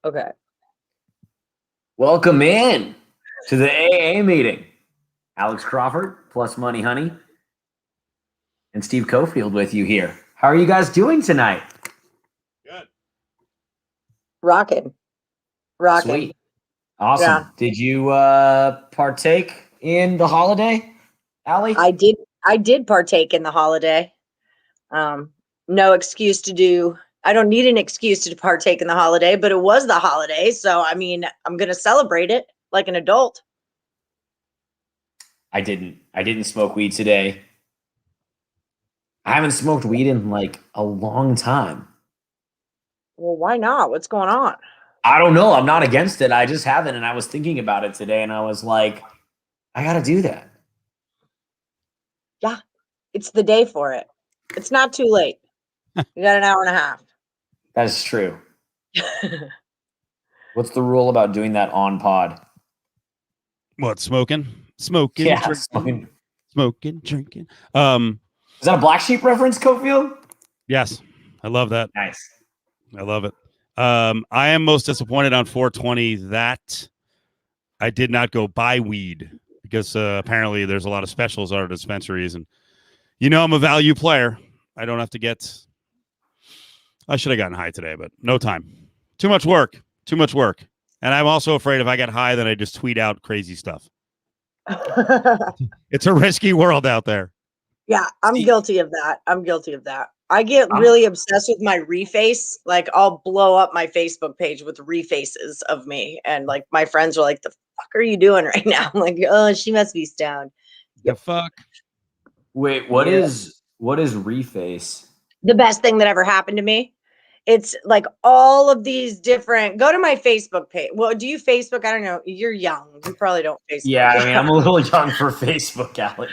Okay. Welcome in to the AA meeting. Alex Crawford, plus Money Honey, and Steve Cofield with you here. How are you guys doing tonight? Good. Rocking. Sweet. Awesome. Yeah. Did you partake in the holiday, Allie? I did partake in the holiday. No excuse to do. I don't need an excuse to partake in the holiday, but it was the holiday. So, I mean, I'm going to celebrate it like an adult. I didn't smoke weed today. I haven't smoked weed in like a long time. Well, why not? What's going on? I don't know. I'm not against it. I just haven't. And I was thinking about it today and I was like, I got to do that. Yeah, it's the day for it. It's not too late. You got an hour and a half. That's true. What's the rule about doing that on pod? What, smoking? Smoking, Yeah, drinking. smoking. Drinking. Is that a Black Sheep reference, Cofield? Yes. I love that. Nice. I love it. I am most disappointed on 420 that I did not go buy weed because apparently there's a lot of specials at our dispensaries, and I'm a value player. I don't have to get. I should have gotten high today, but no time. Too much work. And I'm also afraid if I get high, then I just tweet out crazy stuff. It's a risky world out there. Yeah, I'm guilty of that. I get really obsessed with my Reface. Like, I'll blow up my Facebook page with Refaces of me. And like, my friends are like, the fuck are you doing right now? I'm like, oh, she must be stoned. The fuck? Wait, what is Reface? The best thing that ever happened to me. It's like all of these different, go to my Facebook page. Well, do you Facebook? I don't know. You're young. You probably don't Facebook. Yeah, I mean, I'm a little young for Facebook, Alec.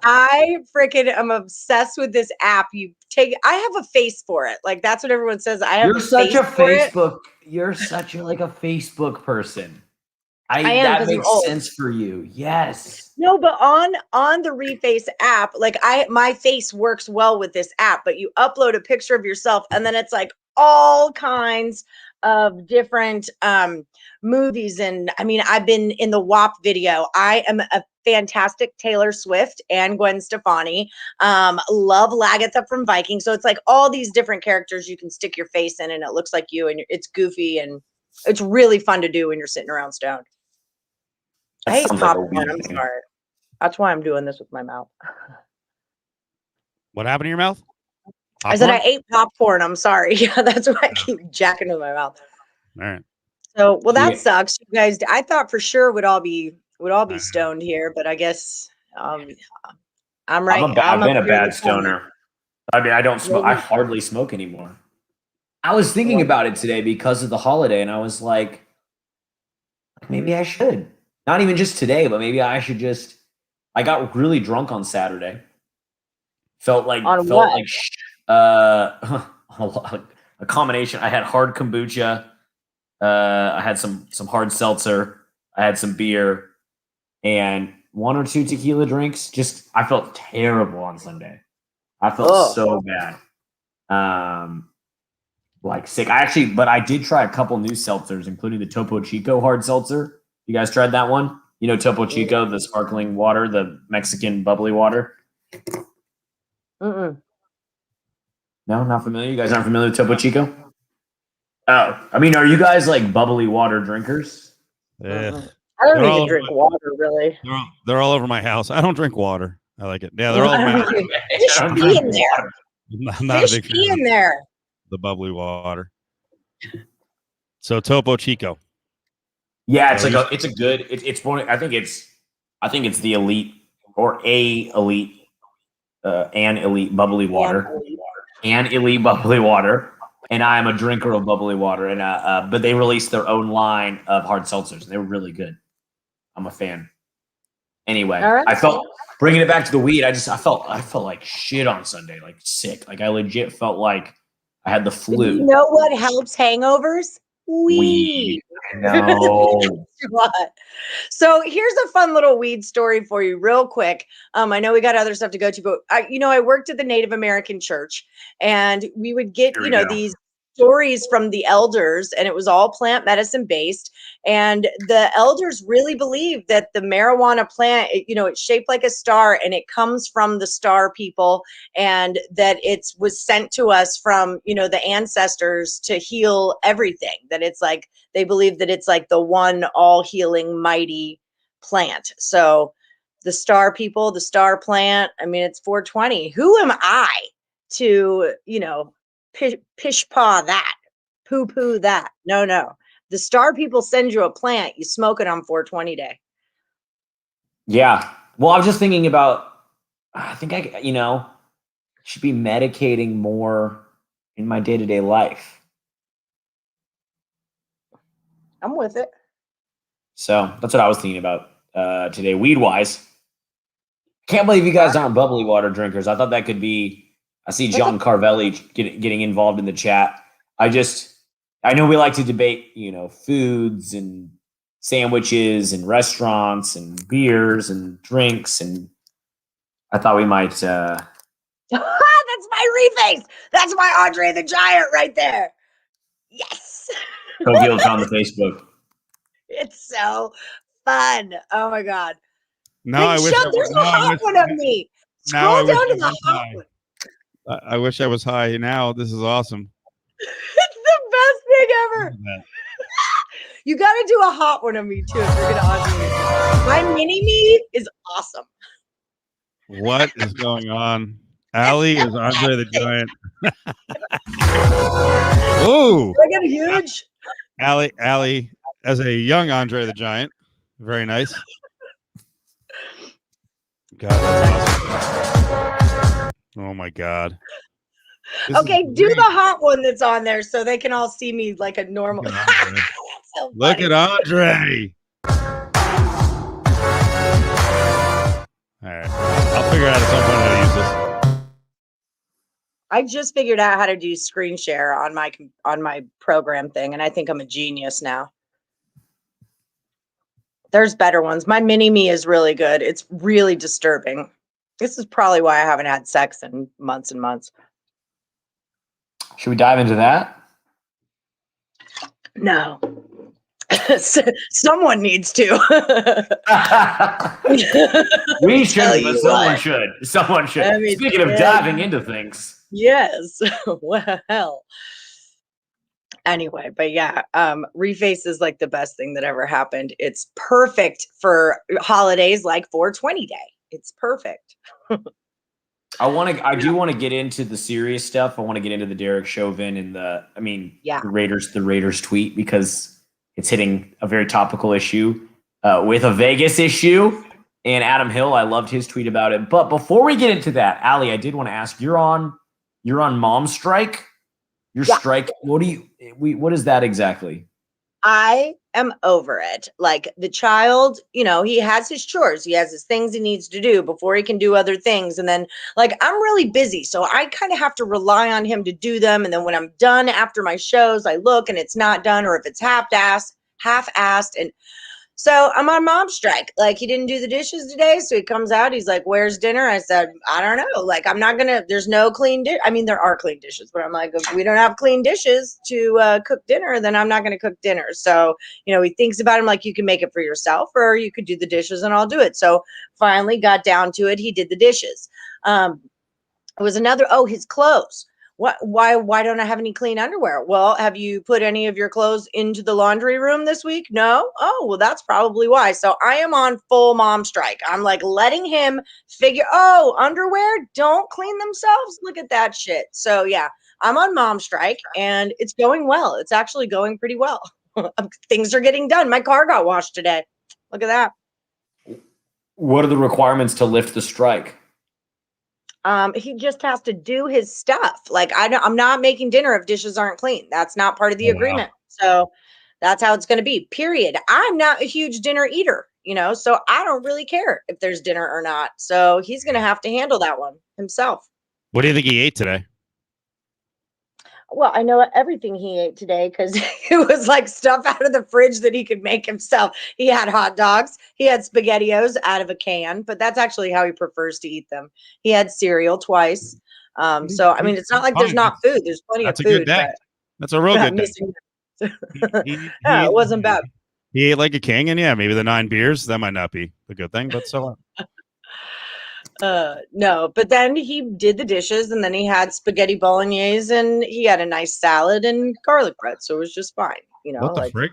I freaking am obsessed with this app. I have a face for it. Like, that's what everyone says. You're such a Facebook person. That makes sense for you. Yes. No, but on the Reface app, like my face works well with this app, but you upload a picture of yourself and then it's like all kinds of different movies. And I mean, I've been in the WAP video. I am a fantastic Taylor Swift and Gwen Stefani. Love Lagatha from Viking. So it's like all these different characters you can stick your face in and it looks like you, and it's goofy and it's really fun to do when you're sitting around stoned. I hate popcorn. I'm sorry. That's why I'm doing this with my mouth. What happened to your mouth? Popcorn? I said I ate popcorn. I'm sorry. Yeah, that's why I keep jacking in my mouth. All right. So, well, that sucks, you guys. I thought for sure would all be stoned here, but I guess I'm right. I've been a bad stoner. I mean, I don't smoke. I hardly smoke anymore. I was thinking about it today because of the holiday, and I was like, maybe I should. Not even just today, but maybe I should just. I got really drunk on Saturday. Felt like a combination. I had hard kombucha. I had some hard seltzer. I had some beer, and 1 or 2 tequila drinks. Just I felt terrible on Sunday. I felt so bad. Like sick. But I did try a couple new seltzers, including the Topo Chico hard seltzer. You guys tried that one? You know Topo Chico, the sparkling water, the Mexican bubbly water? Mm-mm. No, not familiar? You guys aren't familiar with Topo Chico? Oh, I mean, are you guys like bubbly water drinkers? I don't even drink water, really. They're all over my house. I don't drink water. I like it. Yeah, they're all over my house. Fish pee in there. I'm not a big fan in there. The bubbly water. So Topo Chico. Yeah, it's it's one. I think it's the elite or an elite bubbly water, and I am a drinker of bubbly water. And but they released their own line of hard seltzers, and they were really good. I'm a fan. Anyway, I felt bringing it back to the weed. I felt like shit on Sunday, like sick. Like I legit felt like I had the flu. You know what helps hangovers? Weed. No. So here's a fun little weed story for you real quick. I know we got other stuff to go to, but I worked at the Native American church, and we would get, these stories from the elders, and it was all plant medicine based. And the elders really believe that the marijuana plant, it's shaped like a star, and it comes from the star people, and that it was sent to us from, the ancestors to heal everything. That it's like, they believe that it's like the one all healing mighty plant. So the star people, the star plant, I mean, it's 420. Who am I to, pish paw that, poo poo that? No. The star people send you a plant, you smoke it on 420 day. Yeah. Well, I was just thinking about, I think I should be medicating more in my day-to-day life. I'm with it. So that's what I was thinking about today, weed-wise. Can't believe you guys aren't bubbly water drinkers. I thought that could be. I see John Carvelli getting involved in the chat. I know we like to debate, foods and sandwiches and restaurants and beers and drinks, and I thought we might. That's my Reface. That's my Andre the Giant right there. Yes. Go give it on the Facebook. It's so fun. Oh my God. No, I wish there's a hot one of me. Scroll down to the hot one. I wish I was high now. This is awesome. It's the best thing ever. You got to do a hot one of me too if you're going to Andre me. My mini me is awesome. What is going on? Allie is Andre the Giant. Ooh. I got a huge. Allie, as a young Andre the Giant. Very nice. God, that's awesome. Oh my God. Okay, do the hot one that's on there so they can all see me like a normal. So look at Andre. All right. I'll figure out at some point how to use this. I just figured out how to do screen share on my program thing, and I think I'm a genius now. There's better ones. My mini me is really good. It's really disturbing. This is probably why I haven't had sex in months and months. Should we dive into that? No. Someone needs to. We should, but someone should. Someone should. Speaking of diving into things. Yes. Well. Anyway, but yeah, Reface is like the best thing that ever happened. It's perfect for holidays like 420 day. It's perfect. I do want to get into the serious stuff. I want to get into the Derek Chauvin and the Raiders tweet, because it's hitting a very topical issue with a Vegas issue. And Adam Hill, I loved his tweet about it. But before we get into that, Allie, I did want to ask, you're on mom strike? Strike. What is that exactly? I am over it. Like, the child, he has his chores. He has his things he needs to do before he can do other things. And then, like, I'm really busy, so I kind of have to rely on him to do them. And then when I'm done after my shows, I look and it's not done, or if it's half-assed. And so I'm on mom strike. Like, he didn't do the dishes today, so he comes out. He's like, "Where's dinner?" I said, "I don't know. Like, I'm not gonna. There's no clean dish. I mean, there are clean dishes, but I'm like, if we don't have clean dishes to cook dinner, then I'm not gonna cook dinner." So, he thinks about him like, you can make it for yourself, or you could do the dishes, and I'll do it. So finally got down to it. He did the dishes. It was another. Oh, his clothes. Why don't I have any clean underwear? Well, have you put any of your clothes into the laundry room this week? No? Oh, well, that's probably why. So I am on full mom strike. I'm like letting him figure, underwear don't clean themselves. Look at that shit. So yeah, I'm on mom strike, and it's going well. It's actually going pretty well. Things are getting done. My car got washed today. Look at that. What are the requirements to lift the strike? He just has to do his stuff. Like, I'm not making dinner if dishes aren't clean. That's not part of the agreement. So that's how it's going to be, period. I'm not a huge dinner eater, so I don't really care if there's dinner or not. So he's going to have to handle that one himself. What do you think he ate today? Well, I know everything he ate today because it was like stuff out of the fridge that he could make himself. He had hot dogs. He had SpaghettiOs out of a can, but that's actually how he prefers to eat them. He had cereal twice. So, I mean, it's not like there's not food. There's plenty of food. That's a good day. That's a real good day. Missing. He Yeah, it wasn't bad. He ate like a king, and yeah, maybe the 9 beers, that might not be a good thing, but so No, but then he did the dishes, and then he had spaghetti bolognese, and he had a nice salad and garlic bread, so it was just fine. what the frig?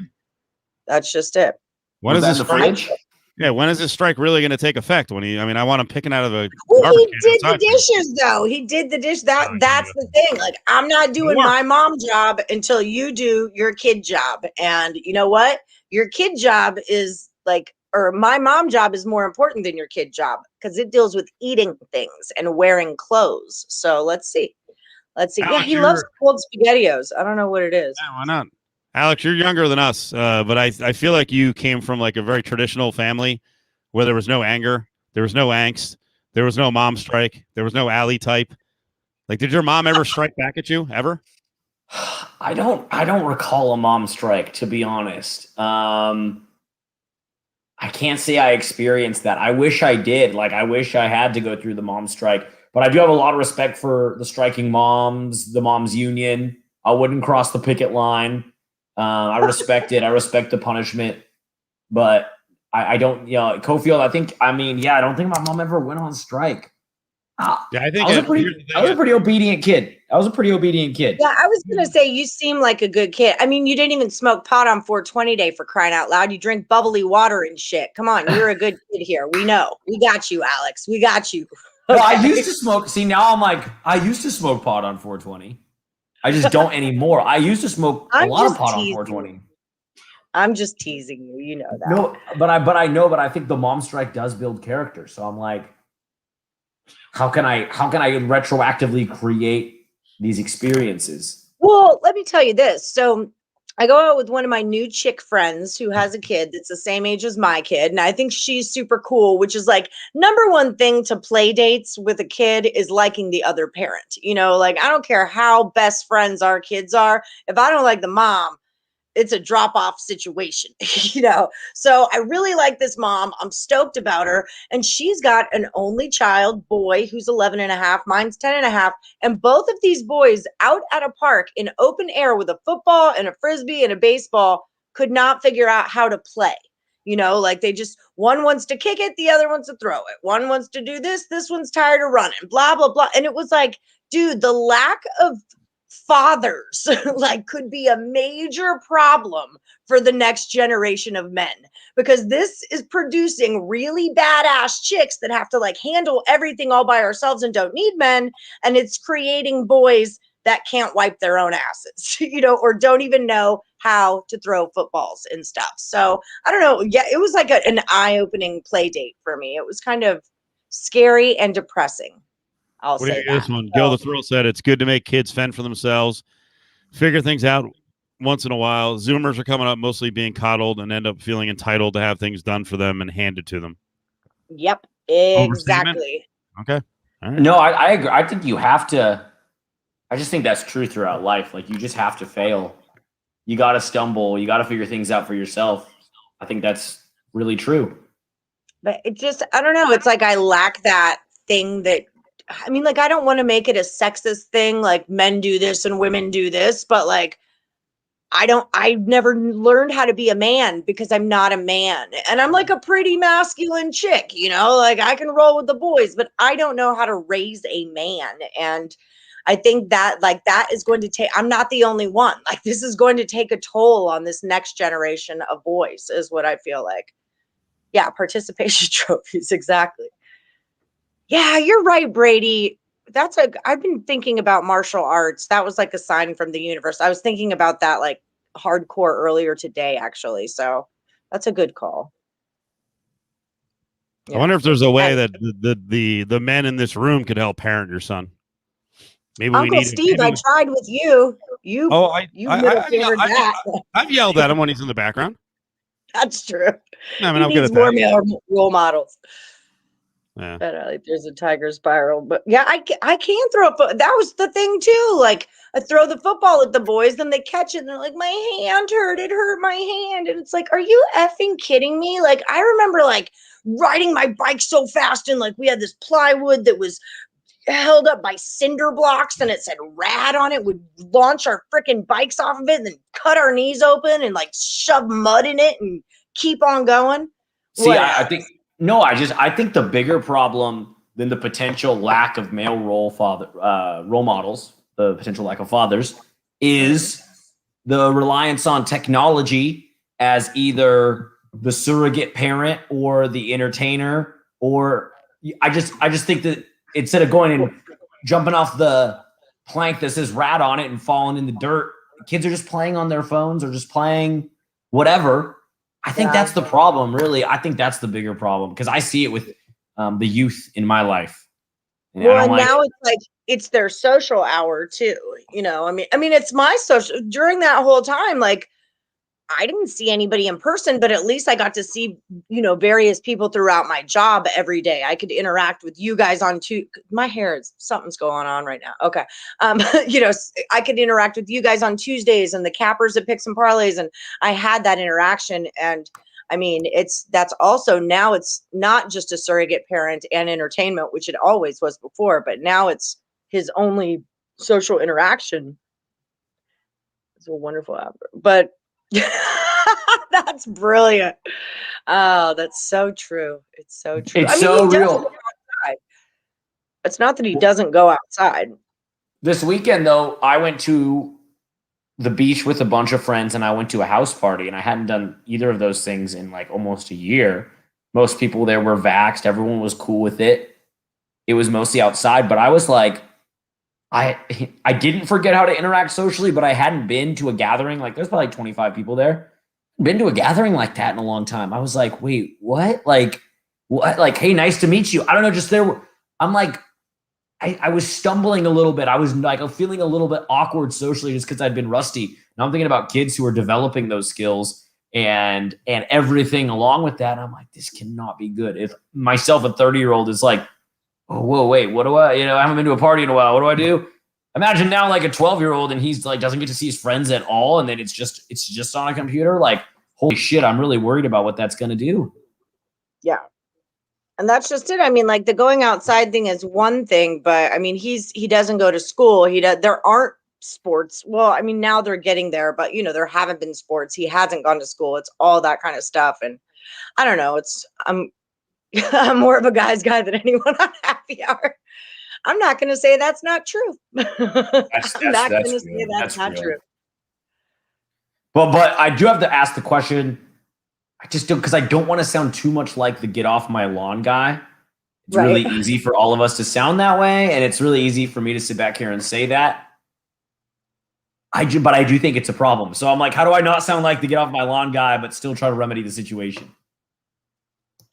That's just it. When Was is that this in the fridge? Yeah, when is this strike really going to take effect? I want him picking out of a Well, garbage he can did the outside. dishes, though. He did the dish. That's the thing. Like, I'm not doing Work. my mom job until you do your kid job. And you know what? Your kid job is like, or my mom job is more important than your kid job because it deals with eating things and wearing clothes. So let's see. Let's see. Alex, Yeah, he loves cold SpaghettiOs. I don't know what it is. Yeah, why not? Alex, you're younger than us, but I feel like you came from like a very traditional family where there was no anger, there was no angst, there was no mom strike, there was no alley type. Like, did your mom ever strike back at you ever? I don't recall a mom strike, to be honest. I can't say I experienced that. I wish I did. Like, I wish I had to go through the mom strike, but I do have a lot of respect for the striking moms, the moms union. I wouldn't cross the picket line. I respect it. I respect the punishment, but I don't, Cofield, I don't think my mom ever went on strike. Yeah, I think I was a pretty obedient kid. Yeah, I was going to say, you seem like a good kid. I mean, you didn't even smoke pot on 420 day, for crying out loud. You drink bubbly water and shit. Come on, you're a good kid here. We know. We got you, Alex. We got you. Okay. Well, I used to smoke. See, now I'm like, I used to smoke pot on 420. I just don't anymore. I used to smoke a lot of pot on 420. I'm just teasing you. You know that. No, but I think the mom strike does build character. So I'm like, how can I retroactively create these experiences? Well, let me tell you this. So I go out with one of my new chick friends who has a kid that's the same age as my kid. And I think she's super cool, which is like number one thing to play dates with a kid is liking the other parent. Like, I don't care how best friends our kids are. If I don't like the mom, it's a drop-off situation, So I really like this mom. I'm stoked about her. And she's got an only child boy who's 11 and a half. Mine's 10 and a half. And both of these boys out at a park in open air with a football and a Frisbee and a baseball could not figure out how to play. Like they just, one wants to kick it, the other wants to throw it. One wants to do this one's tired of running, blah, blah, blah. And it was like, dude, the lack of fathers like could be a major problem for the next generation of men, because this is producing really badass chicks that have to like handle everything all by ourselves and don't need men. And it's creating boys that can't wipe their own asses, or don't even know how to throw footballs and stuff. So I don't know. Yeah, it was like an eye-opening play date for me. It was kind of scary and depressing. I'll what do say you this one? Gil the Thrill said it's good to make kids fend for themselves, figure things out once in a while. Zoomers are coming up mostly being coddled and end up feeling entitled to have things done for them and handed to them. Yep, exactly. Okay. All right. No, I agree. I think you have to. I just think that's true throughout life. Like, you just have to fail. You got to stumble. You got to figure things out for yourself. I think that's really true. But it just, I don't know. It's like I lack that thing that, I mean, like, I don't want to make it a sexist thing, like men do this and women do this, but like, I've never learned how to be a man because I'm not a man. And I'm like a pretty masculine chick, like I can roll with the boys, but I don't know how to raise a man. And I think that like that is going to take, I'm not the only one. Like, this is going to take a toll on this next generation of boys is what I feel like. Yeah. Participation trophies. Exactly. Yeah, you're right, Brady. I've been thinking about martial arts. That was like a sign from the universe. I was thinking about that like hardcore earlier today, actually. So that's a good call. Yeah. I wonder if there's a way that the men in this room could help parent your son. Maybe Uncle Steve, I tried with you. I've yelled at him when he's in the background. That's true. I mean, he needs more role models. Yeah. But there's a tiger spiral. But yeah, I can throw a foot. That was the thing too. Like, I throw the football at the boys, then they catch it, and they're like, my hand hurt. It hurt my hand. And it's like, are you effing kidding me? Like, I remember like riding my bike so fast, and like we had this plywood that was held up by cinder blocks and it said rad on it, would launch our freaking bikes off of it and then cut our knees open and like shove mud in it and keep on going. See, I think I think the bigger problem than the potential lack of male role models, the potential lack of fathers, is the reliance on technology as either the surrogate parent or the entertainer. Or I just think that instead of going and jumping off the plank that says rad on it and falling in the dirt, kids are just playing on their phones or just playing whatever. I think that's the problem, really. I think that's the bigger problem because I see it with the youth in my life. And now it's like it's their social hour too. I mean, it's my social during that whole time. Like, I didn't see anybody in person, but at least I got to see, various people throughout my job every day. I could interact with you guys on my hair is something's going on right now. Okay. I could interact with you guys on Tuesdays and the cappers at Picks and Parlays. And I had that interaction. And I mean, that's also now it's not just a surrogate parent and entertainment, which it always was before, but now it's his only social interaction. It's a wonderful app, but that's brilliant. Oh, that's so true. It's so true. It's so real. It's not that he doesn't go outside. This weekend, though, I went to the beach with a bunch of friends and I went to a house party, and I hadn't done either of those things in like almost a year. Most people there were vaxxed. Everyone was cool with it. It was mostly outside, but I was like, I didn't forget how to interact socially, but I hadn't been to a gathering. Like, there's probably like 25 people there. Been to a gathering like that in a long time. I was like, wait, what? Like, what? Like, hey, nice to meet you. I don't know, just there. I'm like, I was stumbling a little bit. I was like, I'm feeling a little bit awkward socially just because I'd been rusty. Now I'm thinking about kids who are developing those skills and everything along with that. I'm like, this cannot be good. If myself, a 30-year-old, is like, oh, whoa, wait, what do I haven't been to a party in a while. What do I do? Imagine now like a 12-year-old and he's like, doesn't get to see his friends at all. And then it's just on a computer. Like, holy shit, I'm really worried about what that's going to do. Yeah. And that's just it. I mean, like the going outside thing is one thing, but I mean, he doesn't go to school. There aren't sports. Well, I mean, now they're getting there, but there haven't been sports. He hasn't gone to school. It's all that kind of stuff. And I don't know. I'm more of a guy's guy than anyone on happy hour. I'm not going to say that's not true. I'm not going to say that's not true. Well, but I do have to ask the question. I just don't, because I don't want to sound too much like the get off my lawn guy. It's really easy for all of us to sound that way. And it's really easy for me to sit back here and say that. But I do think it's a problem. So I'm like, how do I not sound like the get off my lawn guy, but still try to remedy the situation?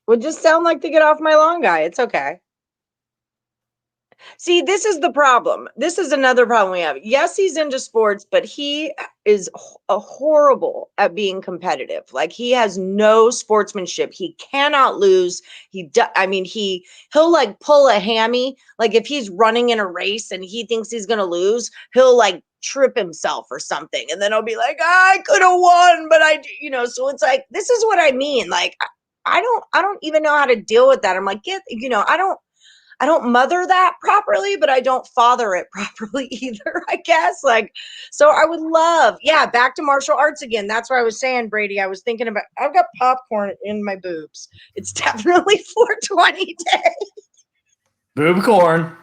Well, just sound like the get off my lawn guy. It's okay. See, this is the problem. This is another problem we have. Yes, he's into sports, but he is horrible at being competitive. Like, he has no sportsmanship. He cannot lose. He'll like pull a hammy. Like, if he's running in a race and he thinks he's going to lose, he'll like trip himself or something. And then he'll be like, I could have won, but so it's like, this is what I mean. Like, I don't even know how to deal with that. I'm like, I don't mother that properly, but I don't father it properly either, I guess. Like, so I would love, back to martial arts again. That's what I was saying, Brady. I was thinking about, I've got popcorn in my boobs. It's definitely 420 day. Boob corn.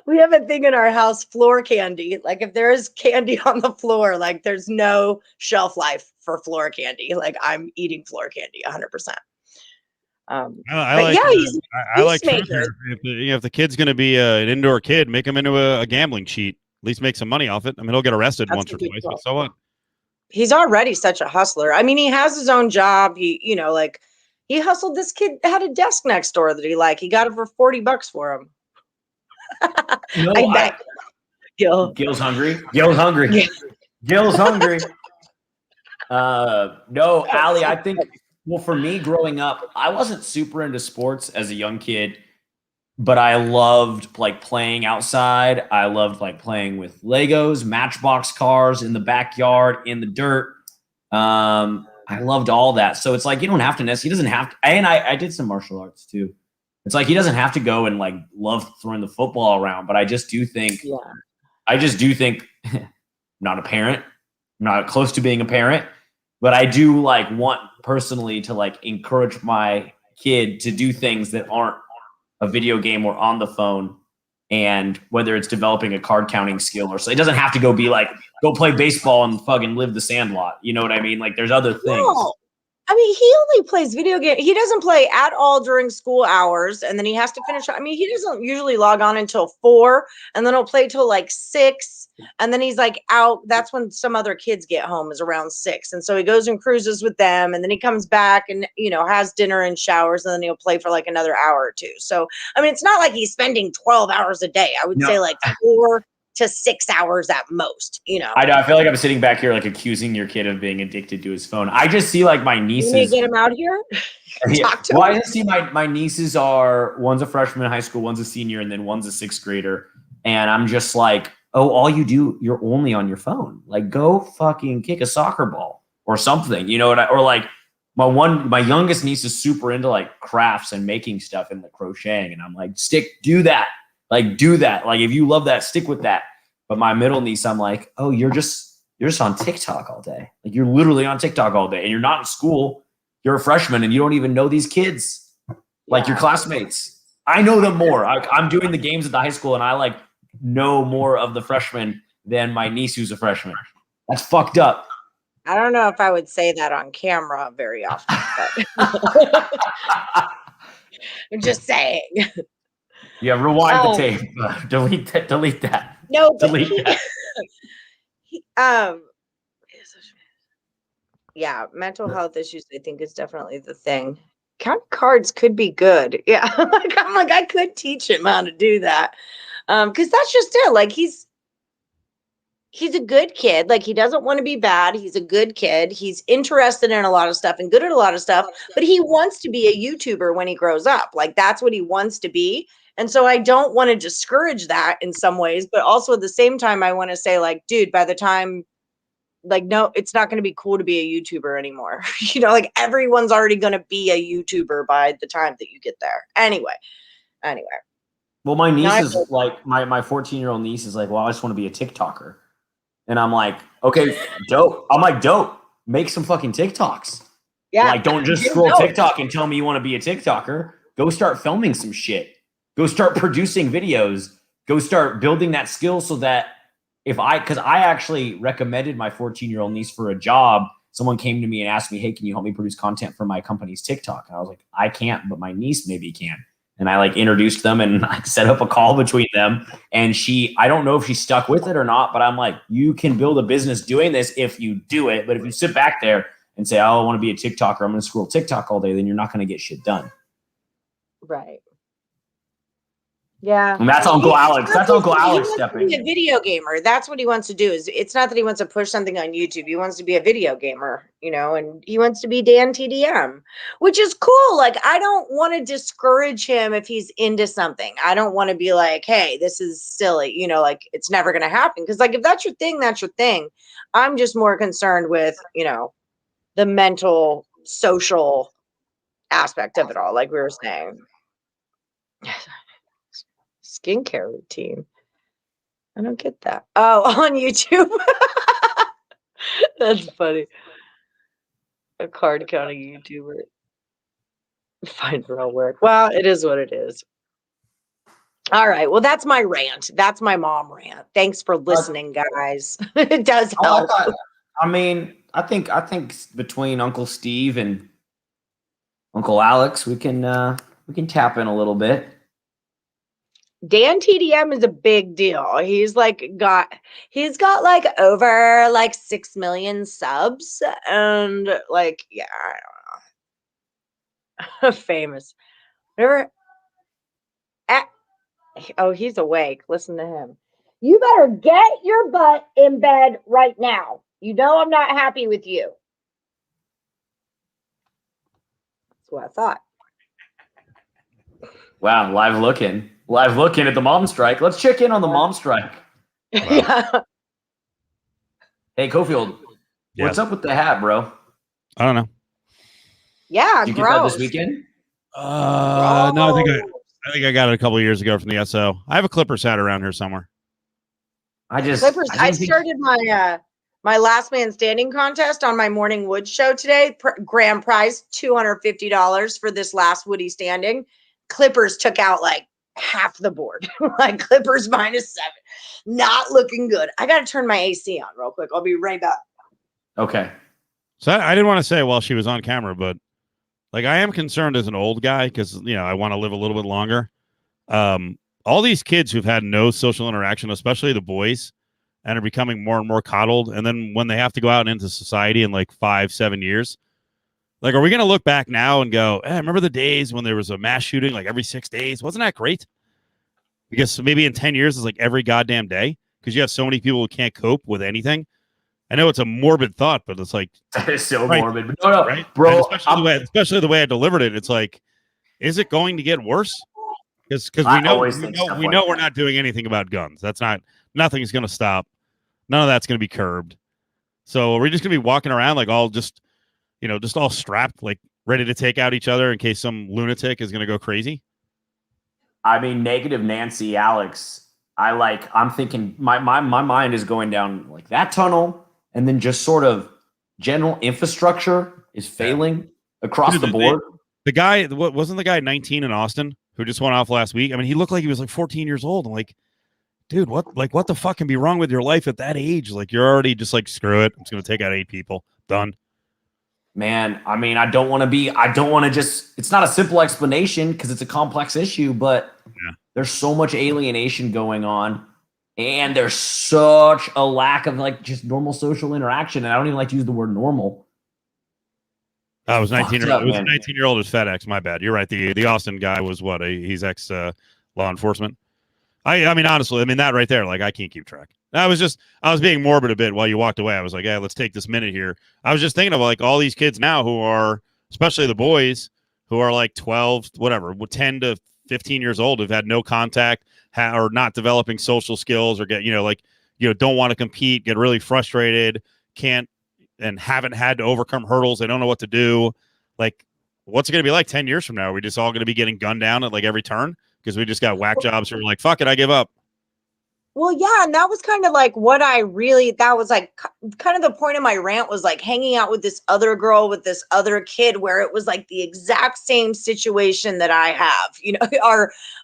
We have a thing in our house, floor candy. Like, if there is candy on the floor, like, there's no shelf life for floor candy. Like, I'm eating floor candy 100%. I like if the kid's going to be an indoor kid, make him into a gambling cheat. At least make some money off it. I mean, he'll get arrested once or twice, but so what? He's already such a hustler. I mean, he has his own job. He hustled. This kid had a desk next door that he got it for $40 for him. No, I bet. Gil's hungry. Gil's hungry. Yeah. Gil's hungry. No, Allie, I think. Well, for me growing up, I wasn't super into sports as a young kid, but I loved like playing outside. I loved like playing with Legos, Matchbox cars in the backyard, in the dirt. I loved all that. So it's like, you don't have to necessarily, he doesn't have to. And I did some martial arts too. It's like he doesn't have to go and like love throwing the football around, but I just do think I'm not a parent, I'm not close to being a parent, but I do like want personally to like encourage my kid to do things that aren't a video game or on the phone. And whether it's developing a card counting skill or so, it doesn't have to go play baseball and fucking live the Sandlot. You know what I mean? Like there's other things. No. I mean, he only plays video games. He doesn't play at all during school hours, and then he has to finish. I mean, he doesn't usually log on until 4, and then he'll play till like 6, and then he's like out. That's when some other kids get home, is around 6, and so he goes and cruises with them, and then he comes back and has dinner and showers, and then he'll play for like another hour or 2. So I mean, it's not like he's spending 12 hours a day. I would say like 4 to 6 hours at most, I know. I feel like I'm sitting back here like accusing your kid of being addicted to his phone. I just see like my nieces. You need to get him out here. Talk to him. I just see my nieces one's a freshman in high school, one's a senior, and then one's a 6th grader. And I'm just like, oh, you're only on your phone. Like, go fucking kick a soccer ball or something, or like my youngest niece is super into like crafts and making stuff and the crocheting. And I'm like, do that. Like, do that. Like, if you love that, stick with that. But my middle niece, I'm like, oh, you're just on TikTok all day. Like, you're literally on TikTok all day, and you're not in school. You're a freshman, and you don't even know these kids, like your classmates. I know them more. I'm doing the games at the high school, and I like know more of the freshmen than my niece who's a freshman. That's fucked up. I don't know if I would say that on camera very often, but I'm just saying. Yeah, rewind the tape. Delete that. No, but delete that. Yeah, mental health issues, I think, is definitely the thing. Count cards could be good. Yeah, I'm like, I could teach him how to do that, because that's just it. Like he's a good kid. Like he doesn't want to be bad. He's a good kid. He's interested in a lot of stuff and good at a lot of stuff. But he wants to be a YouTuber when he grows up. Like that's what he wants to be. And so I don't want to discourage that in some ways, but also at the same time, I want to say like, dude, by the time, like, no, it's not going to be cool to be a YouTuber anymore. Like everyone's already going to be a YouTuber by the time that you get there. Anyway. Well, my niece is like, my 14-year-old niece is like, well, I just want to be a TikToker. And I'm like, okay, dope. I'm like, dope. Make some fucking TikToks. Yeah. Like, don't just scroll TikTok and tell me you want to be a TikToker. Go start filming some shit. Go start producing videos. Go start building that skill so that because I actually recommended my 14-year-old niece for a job. Someone came to me and asked me, hey, can you help me produce content for my company's TikTok? And I was like, I can't, but my niece maybe can. And I like introduced them and I set up a call between them. And I don't know if she stuck with it or not, but I'm like, you can build a business doing this if you do it. But if you sit back there and say, oh, I want to be a TikToker, I'm going to scroll TikTok all day, then you're not going to get shit done. Right. Yeah. And that's Uncle Alex. That's Uncle Alex stepping. He's a video gamer. That's what he wants to do. It's not that he wants to push something on YouTube. He wants to be a video gamer, and he wants to be Dan TDM, which is cool. Like, I don't want to discourage him if he's into something. I don't want to be like, hey, this is silly, like it's never going to happen. Because like, if that's your thing, that's your thing. I'm just more concerned with, the mental, social aspect of it all. Like we were saying. Skincare routine. I don't get that. Oh, on YouTube. That's funny. A card counting YouTuber. Find real work. Well, it is what it is. All right. Well, that's my rant. That's my mom rant. Thanks for listening, guys. It does help. I mean, I think between Uncle Steve and Uncle Alex, we can tap in a little bit. Dan TDM is a big deal. He's got like over like 6 million subs and like, yeah, I don't know. Famous. Whatever. Oh, he's awake. Listen to him. You better get your butt in bed right now. You know I'm not happy with you. That's what I thought. Wow, live looking at the mom strike. Let's check in on the mom strike. Wow. Yeah. Hey, Cofield, what's up with the hat, bro? I don't know. Yeah, did you get that this weekend? No, I think I got it a couple of years ago from the SO. I have a Clippers hat around here somewhere. Clippers. I started my my last man standing contest on my morning wood show today. Grand prize $250 for this last Woody standing. Clippers took out like half the board. Like Clippers -7. Not looking good. I got to turn my AC on real quick. I'll be right back. Okay. So I didn't want to say while she was on camera, but like I am concerned as an old guy because I want to live a little bit longer. All these kids who've had no social interaction, especially the boys, and are becoming more and more coddled. And then when they have to go out into society in like 5-7 years, like, are we going to look back now and go, remember the days when there was a mass shooting like every 6 days? Wasn't that great? Because maybe in 10 years, it's like every goddamn day because you have so many people who can't cope with anything. I know it's a morbid thought, but it's like that is so right. morbid. No, right, bro. Especially the way I delivered it. It's like, is it going to get worse? Because we know we're not doing anything about guns. Nothing's going to stop. None of that's going to be curbed. So are we just going to be walking around like all just all strapped, like ready to take out each other in case some lunatic is going to go crazy? I mean, negative Nancy, Alex. I'm thinking my mind is going down like that tunnel, and then just sort of general infrastructure is failing across the board. The guy, wasn't the guy 19 in Austin who just went off last week? I mean, he looked like he was like 14 years old. I'm like, dude, what the fuck can be wrong with your life at that age? Like, you're already just like, screw it. I'm just going to take out 8 people. Done. Man, I mean, I don't want to just, it's not a simple explanation because it's a complex issue, but there's so much alienation going on and there's such a lack of like just normal social interaction. And I don't even like to use the word normal. I was 19. It was a 19-year-old who's FedEx. My bad. You're right. The Austin guy was what? He's ex law enforcement. I mean, honestly, that right there, like I can't keep track. I was being morbid a bit while you walked away. I was like, yeah, let's take this minute here. I was just thinking of like all these kids now who are, especially the boys who are like 12, whatever, 10 to 15 years old, who've had no contact or not developing social skills or don't want to compete, get really frustrated, can't and haven't had to overcome hurdles. They don't know what to do. Like, what's it going to be like 10 years from now? Are we just all going to be getting gunned down at like every turn because we just got whack jobs who are like, fuck it, I give up. Well, yeah, and that was kind of like that was like kind of the point of my rant was like hanging out with this other girl with this other kid where it was like the exact same situation that I have.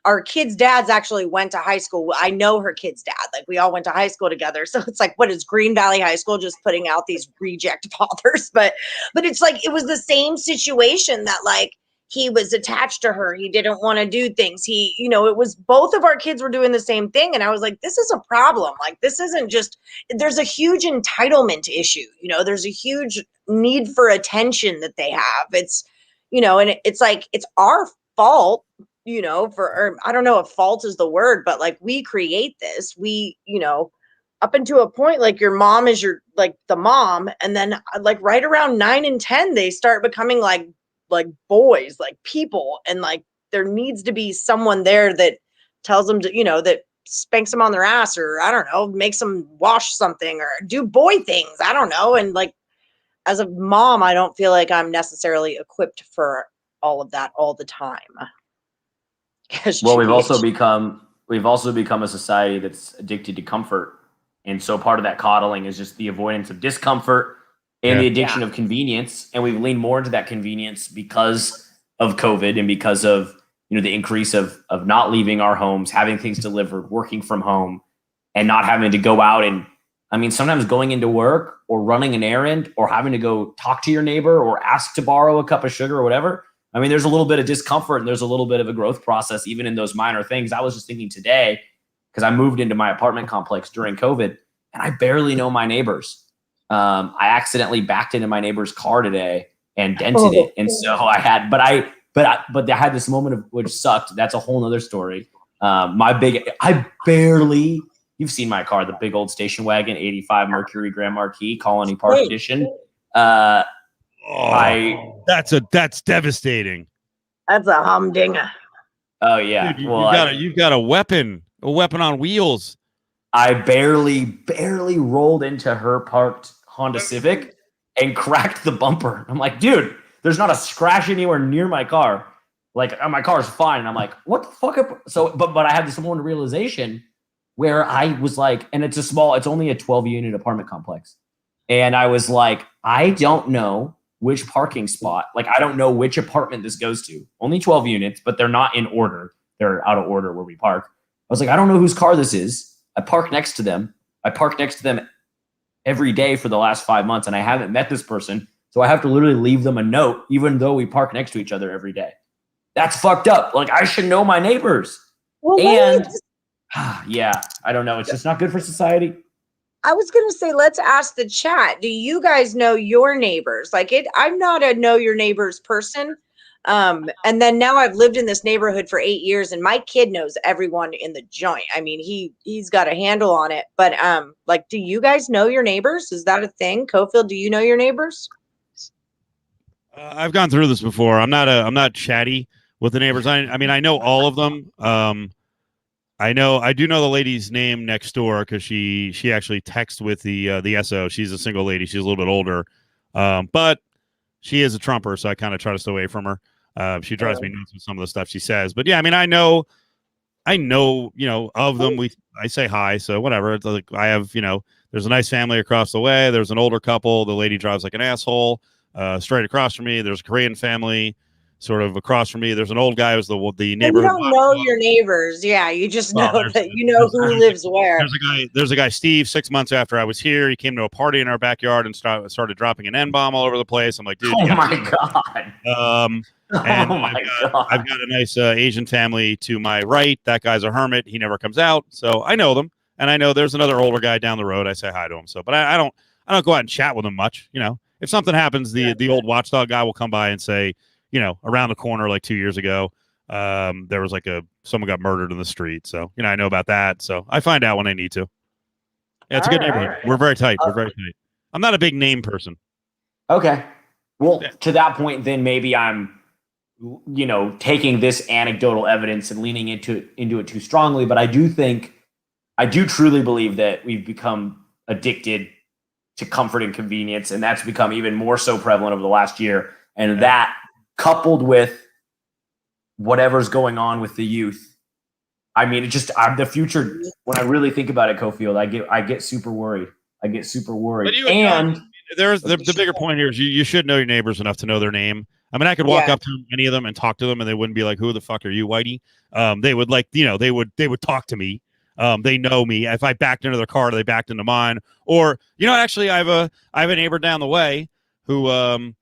Our kids' dads actually went to high school. I know her kid's dad. Like we all went to high school together. So it's like, what is Green Valley High School just putting out these reject fathers? But it's like it was the same situation that like he was attached to her. He didn't want to do things. It was both of our kids were doing the same thing. And I was like, this is a problem. Like, this isn't just, there's a huge entitlement issue. There's a huge need for attention that they have. It's, and it's like, it's our fault, or I don't know if fault is the word, but like we create this, up into a point, like your mom is like the mom. And then like right around 9 and 10, they start becoming like boys, like people, and like there needs to be someone there that tells them to, that spanks them on their ass, or I don't know, makes them wash something or do boy things. I don't know. And like as a mom, I don't feel like I'm necessarily equipped for all of that all the time. Well, we've also become a society that's addicted to comfort, and so part of that coddling is just the avoidance of discomfort and the addiction of convenience. And we've leaned more into that convenience because of COVID and because of, the increase of not leaving our homes, having things delivered, working from home, and not having to go out. And sometimes going into work or running an errand or having to go talk to your neighbor or ask to borrow a cup of sugar or whatever. There's a little bit of discomfort and there's a little bit of a growth process, even in those minor things. I was just thinking today, because I moved into my apartment complex during COVID and I barely know my neighbors. I accidentally backed into my neighbor's car today and dented it. And so I had this moment of which sucked. That's a whole nother story. You've seen my car, the big old station wagon, 85 Mercury Grand Marquis, Colony Park Edition. That's devastating. That's a humdinger. Oh yeah. Dude, you've got a weapon on wheels. I barely rolled into her parked Honda Civic and cracked the bumper. I'm like, dude, there's not a scratch anywhere near my car. Like, my car's fine. And I'm like, what the fuck? But I had this one realization where I was like, and it's only a 12-unit apartment complex. And I was like, I don't know which parking spot. Like, I don't know which apartment this goes to. Only 12 units, but they're not in order. They're out of order where we park. I was like, I don't know whose car this is. I park next to them. I park next to them every day for the last 5 months, and I haven't met this person. So I have to literally leave them a note, even though we park next to each other every day. That's fucked up. Like, I should know my neighbors. Well, and yeah, I don't know. It's just not good for society. I was going to say, let's ask the chat. Do you guys know your neighbors? I'm not a know your neighbors person. And then now I've lived in this neighborhood for 8 years, and my kid knows everyone in the joint. I mean, he's got a handle on it. But do you guys know your neighbors? Is that a thing? Cofield, do you know your neighbors? I've gone through this before. I'm not chatty with the neighbors. I mean, I know all of them. I do know the lady's name next door because she actually texts with the SO. She's a single lady. She's a little bit older, but she is a Trumper, so I kind of try to stay away from her. She drives me nuts with some of the stuff she says. But yeah, I mean, I know, of them. I say hi, so whatever. It's like I have, there's a nice family across the way. There's an older couple. The lady drives like an asshole. Straight across from me, there's a Korean family. Sort of across from me, there's an old guy who's the neighborhood. You don't know your neighbors. Yeah, you just know that you know who lives where. There's a guy, Steve, 6 months after I was here. He came to a party in our backyard and started dropping an N-bomb all over the place. I'm like, dude. Oh, my God. And I've got a nice Asian family to my right. That guy's a hermit. He never comes out. So I know them. And I know there's another older guy down the road. I say hi to him. So, but I don't go out and chat with him much. If something happens, the old watchdog guy will come by and say, around the corner like 2 years ago, there was someone got murdered in the street. So, I know about that. So I find out when I need to. Yeah, it's a good neighborhood. Right. We're very tight. We're very tight. I'm not a big name person. Okay. Well, to that point, then maybe I'm, taking this anecdotal evidence and leaning into it too strongly. But I do truly believe that we've become addicted to comfort and convenience. And that's become even more so prevalent over the last year. And that, coupled with whatever's going on with the youth, I mean, the future. When I really think about it, Cofield, I get super worried. And there's the bigger point here is you should know your neighbors enough to know their name. I mean, I could walk up to any of them and talk to them, and they wouldn't be like, "Who the fuck are you, Whitey?" They would they would talk to me. They know me. If I backed into their car, they backed into mine. Or actually, I have a neighbor down the way who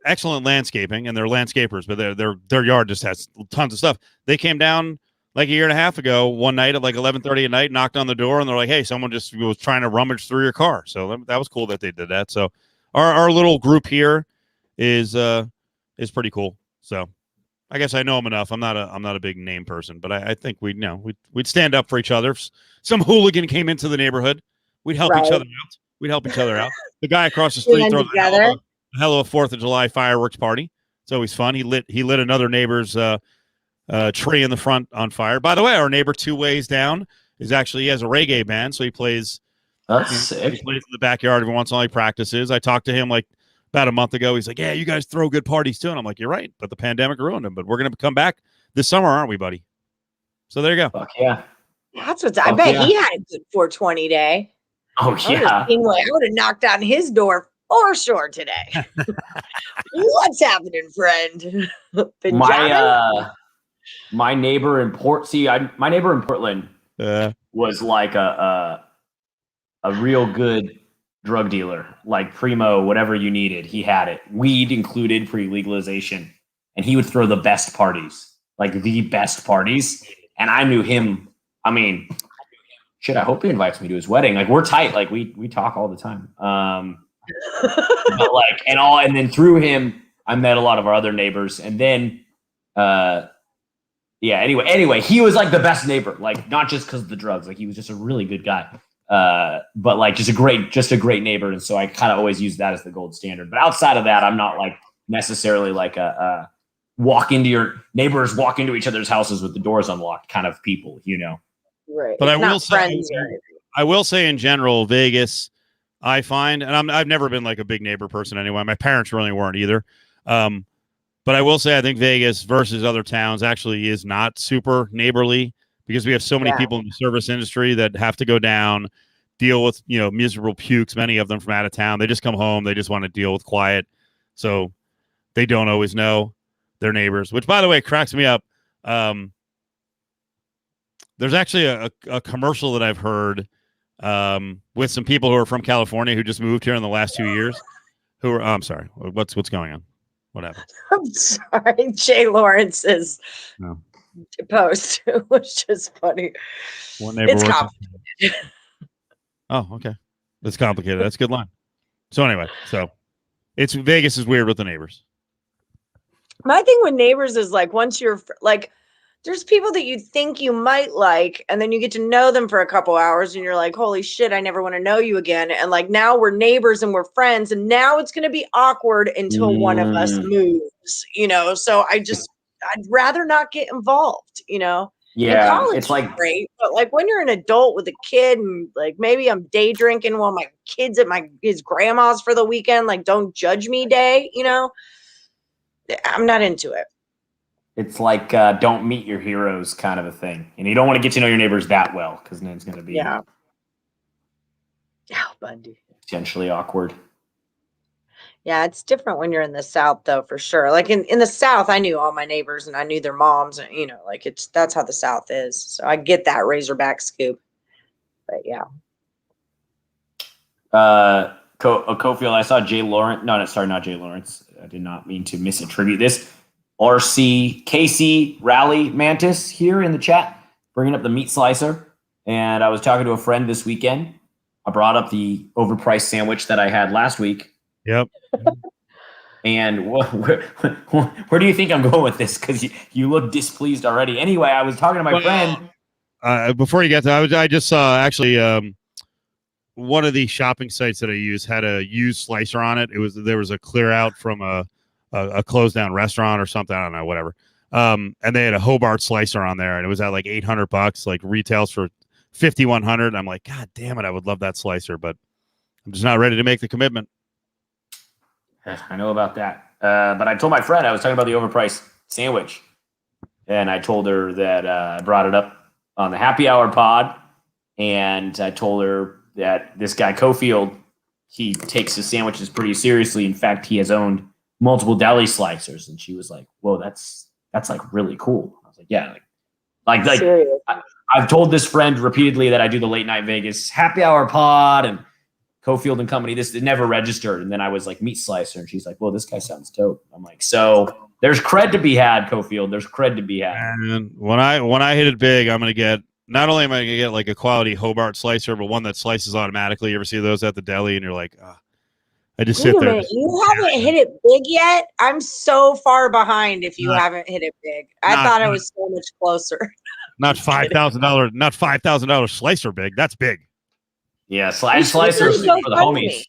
excellent landscaping, and they're landscapers, but their yard just has tons of stuff. They came down like a year and a half ago one night at like 11:30 at night, knocked on the door, and they're like, "Hey, someone just was trying to rummage through your car." So that was cool that they did that. So our little group here is pretty cool. So I guess I know them enough. I'm not a big name person, but I think we'd stand up for each other. If some hooligan came into the neighborhood, we'd help each other out. We'd help each other out. The guy across the street throws a hell of a 4th of July fireworks party. It's always fun. He lit another neighbor's tree in the front on fire. By the way, our neighbor 2 ways down he has a reggae band, so he plays. That's sick. He plays in the backyard every once in a while. He practices. I talked to him like about a month ago. He's like, "Yeah, you guys throw good parties too." And I'm like, "You're right, but the pandemic ruined them. But we're gonna come back this summer, aren't we, buddy?" So there you go. Fuck yeah. That's what I bet he had a good 420 day. Oh yeah. I would have knocked on his door for sure today. What's happening, friend? My neighbor in my neighbor in Portland was like a real good drug dealer, like primo, whatever you needed, he had it. Weed included, pre-legalization, and he would throw the best parties, like the best parties. And I knew him. I mean, shit, I hope he invites me to his wedding. Like, we're tight. Like, we talk all the time. But like, and then through him, I met a lot of our other neighbors. And then, anyway, he was like the best neighbor, like not just because of the drugs, like he was just a really good guy. But like just a great neighbor. And so I kind of always use that as the gold standard. But outside of that, I'm not like necessarily like walk into each other's houses with the doors unlocked kind of people, Right. But I will say in general, Vegas, I find, and I've never been like a big neighbor person anyway. My parents really weren't either. But I will say, I think Vegas versus other towns actually is not super neighborly because we have so many people in the service industry that have to go down, deal with, miserable pukes, many of them from out of town. They just come home. They just want to deal with quiet. So they don't always know their neighbors, which, by the way, cracks me up. There's actually a commercial that I've heard with some people who are from California who just moved here in the last 2 years. I'm sorry. What's going on? What happened? I'm sorry. Jay Lawrence's post was just funny. It's complicated. Oh, okay. It's complicated. That's a good line. So anyway, it's Vegas is weird with the neighbors. My thing with neighbors is like once you're like, there's people that you think you might like, and then you get to know them for a couple hours, and you're like, holy shit, I never want to know you again. And like now we're neighbors and we're friends, and now it's going to be awkward until one of us moves, So I'd rather not get involved, Yeah, in college it's like great, but like when you're an adult with a kid, and like maybe I'm day drinking while my kid's at his grandma's for the weekend, like don't judge me day, I'm not into it. It's like don't meet your heroes kind of a thing. And you don't want to get to know your neighbors that well because then it's going to be Bundy. Potentially awkward. Yeah, it's different when you're in the South, though, for sure. Like in the South, I knew all my neighbors and I knew their moms. And, that's how the South is. So I get that Razorback scoop. But yeah. Cofield, I saw Jay Lawrence. No, sorry, not Jay Lawrence. I did not mean to misattribute this. RC Rally Mantis here in the chat, bringing up the meat slicer. And I was talking to a friend this weekend. I brought up the overpriced sandwich that I had last week. Yep. And where do you think I'm going with this? Because you look displeased already. Anyway, I was talking to my friend. Before you get to I just saw actually one of the shopping sites that I use had a used slicer on it. There was a clear out from a closed down restaurant or something. I don't know, whatever. And they had a Hobart slicer on there, and it was at like $800, like retails for $5,100. I'm like, God damn it, I would love that slicer, but I'm just not ready to make the commitment. I know about that. But I told my friend, I was talking about the overpriced sandwich, and I told her that I brought it up on the happy hour pod, and I told her that this guy Cofield, he takes his sandwiches pretty seriously. In fact, he has owned multiple deli slicers, and she was like, "Whoa, that's like really cool." I was like, "Yeah, like I've told this friend repeatedly that I do the late night Vegas happy hour pod and Cofield and Company. This never registered, and then I was like meat slicer, and she's like, "Well, this guy sounds dope." I'm like, "So there's cred to be had, Cofield. There's cred to be had." And when I hit it big, I'm gonna get. Not only am I gonna get like a quality Hobart slicer, but one that slices automatically. You ever see those at the deli, and you're like, I just sit there. You haven't hit it big yet? I'm so far behind if you haven't hit it big. I thought I was so much closer. Not $5,000, not $5,000 slicer big. That's big. Yeah, slicers for the homies.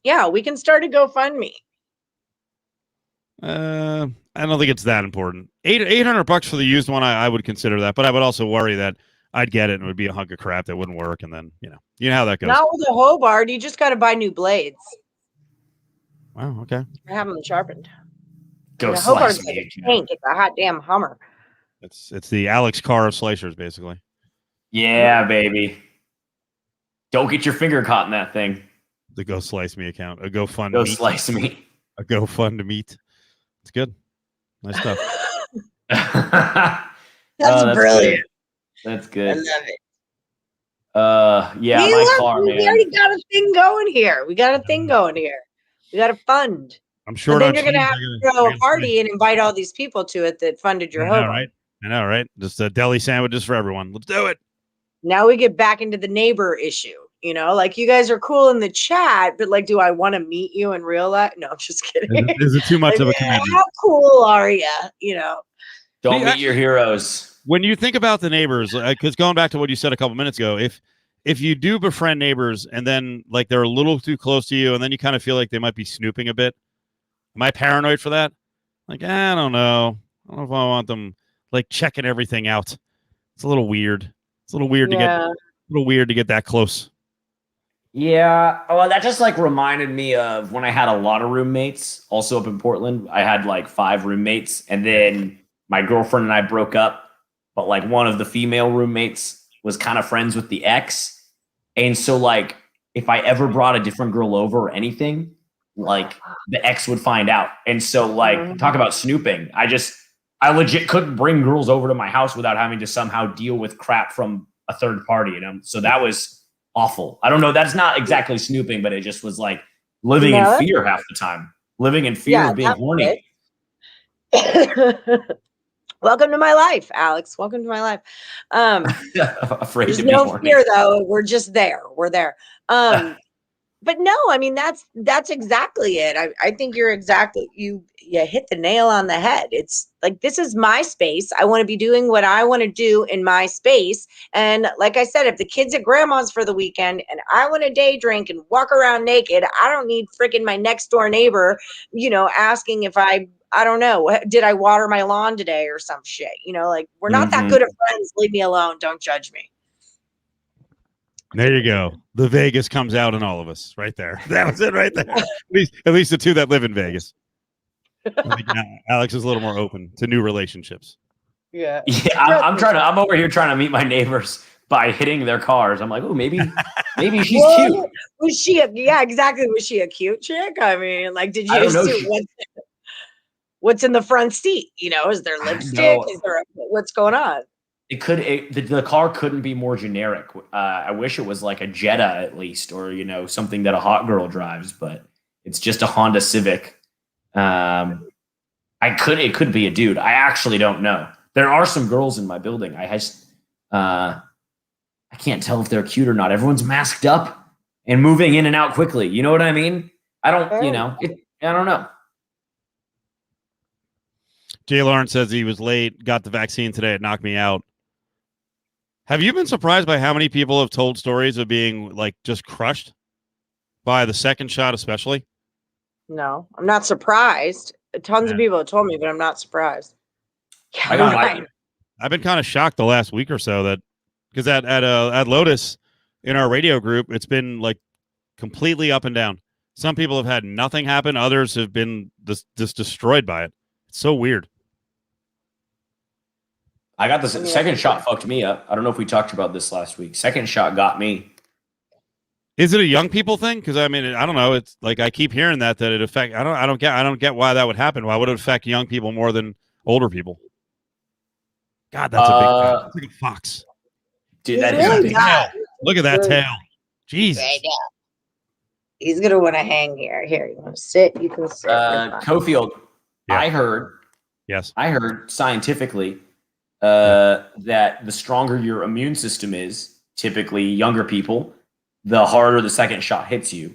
Yeah, we can start a GoFundMe. I don't think it's that important. $800 for the used one, I would consider that, but I would also worry that I'd get it and it would be a hunk of crap that wouldn't work, and then you know how that goes. Not with a Hobart, you just got to buy new blades. Wow, okay. Have them sharpened. Go slice me. It's a hot damn Hummer. It's the Alex Carr of slicers, basically. Yeah, baby. Don't get your finger caught in that thing. The Go Slice Me account. A GoFund. Go Slice Me. A GoFund Meat. It's good. Nice stuff. That's brilliant. Good. That's good. I love it. Yeah, my car, man. We already got a thing going here. We got a fund. I'm sure. Then you're going to have to throw a party and invite all these people to it that funded your home. Right? I know, right? Just deli sandwiches for everyone. Let's do it. Now we get back into the neighbor issue. Like you guys are cool in the chat, but like, do I want to meet you in real life? No, I'm just kidding. Is it too much of a commitment? How cool are you? Don't meet your heroes. When you think about the neighbors, because going back to what you said a couple minutes ago, if you do befriend neighbors and then like they're a little too close to you and then you kind of feel like they might be snooping a bit, am I paranoid for that? Like, I don't know. I don't know if I want them like checking everything out. It's a little weird. It's a little weird to get that close. Yeah, well, that just like reminded me of when I had a lot of roommates. Also up in Portland, I had like 5 roommates, and then my girlfriend and I broke up. But like one of the female roommates was kind of friends with the ex, and so like if I ever brought a different girl over or anything, like the ex would find out. And so like talk about snooping. I legit couldn't bring girls over to my house without having to somehow deal with crap from a third party, you know. So that was awful. I don't know. That's not exactly snooping, but it just was like living in fear half the time. Living in fear of being horny. Welcome to my life, Alex. Welcome to my life. Afraid there's to be no horny. fear though. We're just there. We're there. But no, I mean that's exactly it. I think you're exactly you hit the nail on the head. It's like, this is my space. I want to be doing what I want to do in my space. And like I said, if the kid's at grandma's for the weekend and I want to day drink and walk around naked, I don't need freaking my next door neighbor, asking if I don't know, did I water my lawn today or some shit? Like, we're not that good of friends. Leave me alone. Don't judge me. There you go. The Vegas comes out in all of us right there. That was it right there. At least the two that live in Vegas. I think Alex is a little more open to new relationships. Yeah. I'm over here trying to meet my neighbors by hitting their cars. I'm like, oh, maybe she's cute. Was she exactly. Was she a cute chick? I mean, like, did you see what's in the front seat? Is there lipstick? Is there what's going on? The car couldn't be more generic. I wish it was like a Jetta at least, or something that a hot girl drives, but it's just a Honda Civic. It could be a dude. I actually don't know. There are some girls in my building. I can't tell if they're cute or not. Everyone's masked up and moving in and out quickly. You know what I mean? I don't know. Jay Lawrence says he was late, got the vaccine today. It knocked me out. Have you been surprised by how many people have told stories of being like just crushed by the second shot, especially? No, I'm not surprised. Tons of people have told me, but I'm not surprised. Yeah, I've been kind of shocked the last week or so that because at Lotus in our radio group, it's been like completely up and down. Some people have had nothing happen. Others have been just destroyed by it. It's so weird. I got this second shot fucked me up. I don't know if we talked about this last week. Second shot got me. Is it a young people thing? Because I mean, I don't know. It's like I keep hearing that it affect. I don't get why that would happen. Why would it affect young people more than older people? God, that's a big fox. Dude, that is a big tail. Look at that tail. Jesus. Right now. He's gonna want to hang here. Here, you want to sit? You can sit. Cofield, yeah. I heard scientifically that the stronger your immune system is, typically younger people, the harder the second shot hits you.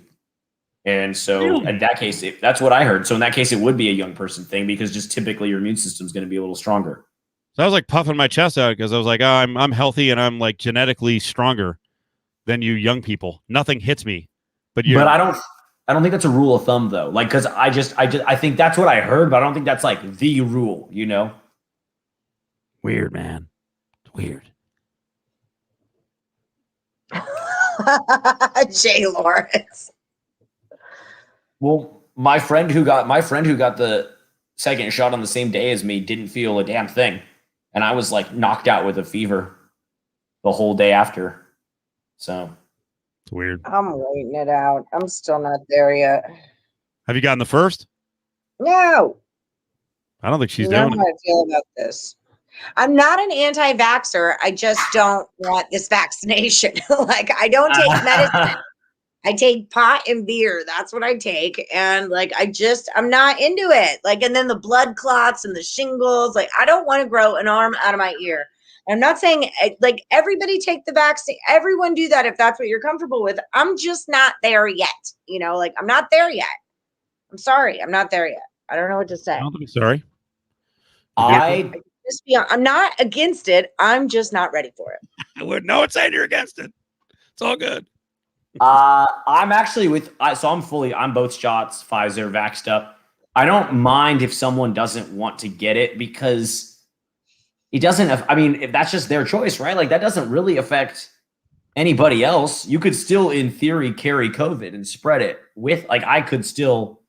And so in that case, that's what I heard. So in that case, it would be a young person thing because just typically your immune system is going to be a little stronger. So I was like puffing my chest out because I was like, oh, I'm healthy and I'm like genetically stronger than you young people. Nothing hits me. But I don't think that's a rule of thumb though. Like, cause I think that's what I heard, but I don't think that's like the rule, Weird, man. Weird. Jay Lawrence. Well, my friend who got the second shot on the same day as me didn't feel a damn thing. And I was like knocked out with a fever the whole day after. So it's weird. I'm waiting it out. I'm still not there yet. Have you gotten the first? No. I don't think she's doing it. How I feel about this. I'm not an anti-vaxxer. I just don't want this vaccination. Like, I don't take medicine. I take pot and beer. That's what I take. And like, I'm not into it. Like, and then the blood clots and the shingles, like, I don't want to grow an arm out of my ear. I'm not saying like everybody take the vaccine. Everyone do that if that's what you're comfortable with. I'm just not there yet. Like, I'm not there yet. I'm sorry. I'm not there yet. I don't know what to say. I don't think sorry. I'm not against it. I'm just not ready for it. I wouldn't know it's saying you're against it. It's all good. I'm actually I'm both shots, Pfizer, vaxxed up. I don't mind if someone doesn't want to get it because it doesn't, if that's just their choice, right? Like that doesn't really affect anybody else, you could still, in theory, carry COVID and spread it with, like, I could still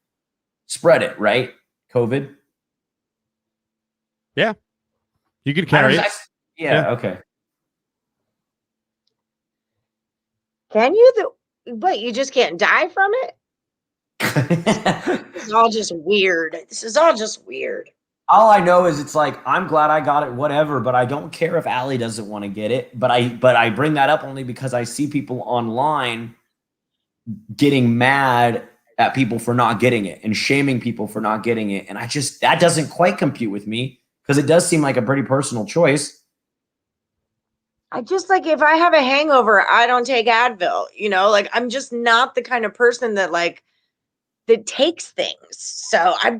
spread it, right? COVID. Yeah. You could carry it. Yeah. Okay. Can you? Wait, you just can't die from it? This is all just weird. This is all just weird. All I know is it's like, I'm glad I got it, whatever, but I don't care if Allie doesn't want to get it. But I bring that up only because I see people online getting mad at people for not getting it and shaming people for not getting it. And that doesn't quite compute with me because it does seem like a pretty personal choice. I just, like, if I have a hangover, I don't take Advil, like, I'm just not the kind of person that takes things. So I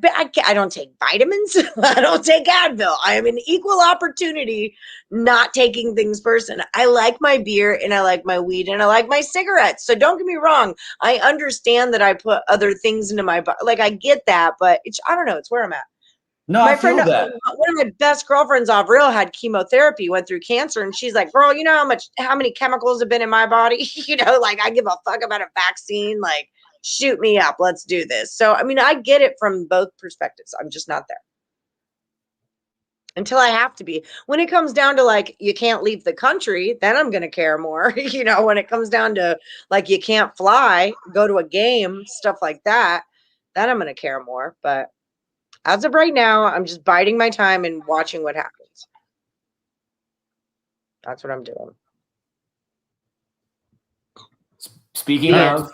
don't take vitamins. I don't take Advil. I am an equal opportunity not taking things person. I like my beer and I like my weed and I like my cigarettes. So don't get me wrong. I understand that I put other things into my body. Like, I get that, but I don't know. It's where I'm at. No, my I feel friend, that. one of my best girlfriends off real had chemotherapy, went through cancer, and she's like, girl, you know how many chemicals have been in my body? Like, I give a fuck about a vaccine. Like, shoot me up. Let's do this. So, I mean, I get it from both perspectives. I'm just not there until I have to be. When it comes down to, like, you can't leave the country, then I'm going to care more. When it comes down to, like, you can't fly, go to a game, stuff like that, then I'm going to care more. But as of right now, I'm just biding my time and watching what happens. That's what I'm doing. Speaking of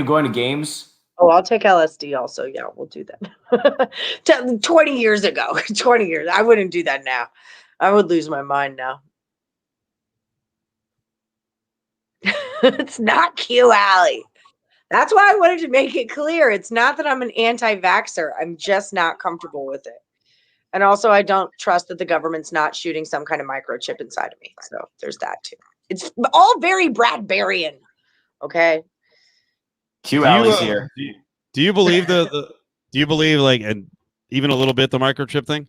going to games. Oh, I'll take LSD also. Yeah, we'll do that. 20 years ago, 20 years. I wouldn't do that now. I would lose my mind now. It's not Q Alley. That's why I wanted to make it clear. It's not that I'm an anti-vaxxer. I'm just not comfortable with it. And also, I don't trust that the government's not shooting some kind of microchip inside of me. So there's that too. It's all very Bradburian. Okay. Q Alley's here. Do you believe do you believe, like, and even a little bit, the microchip thing?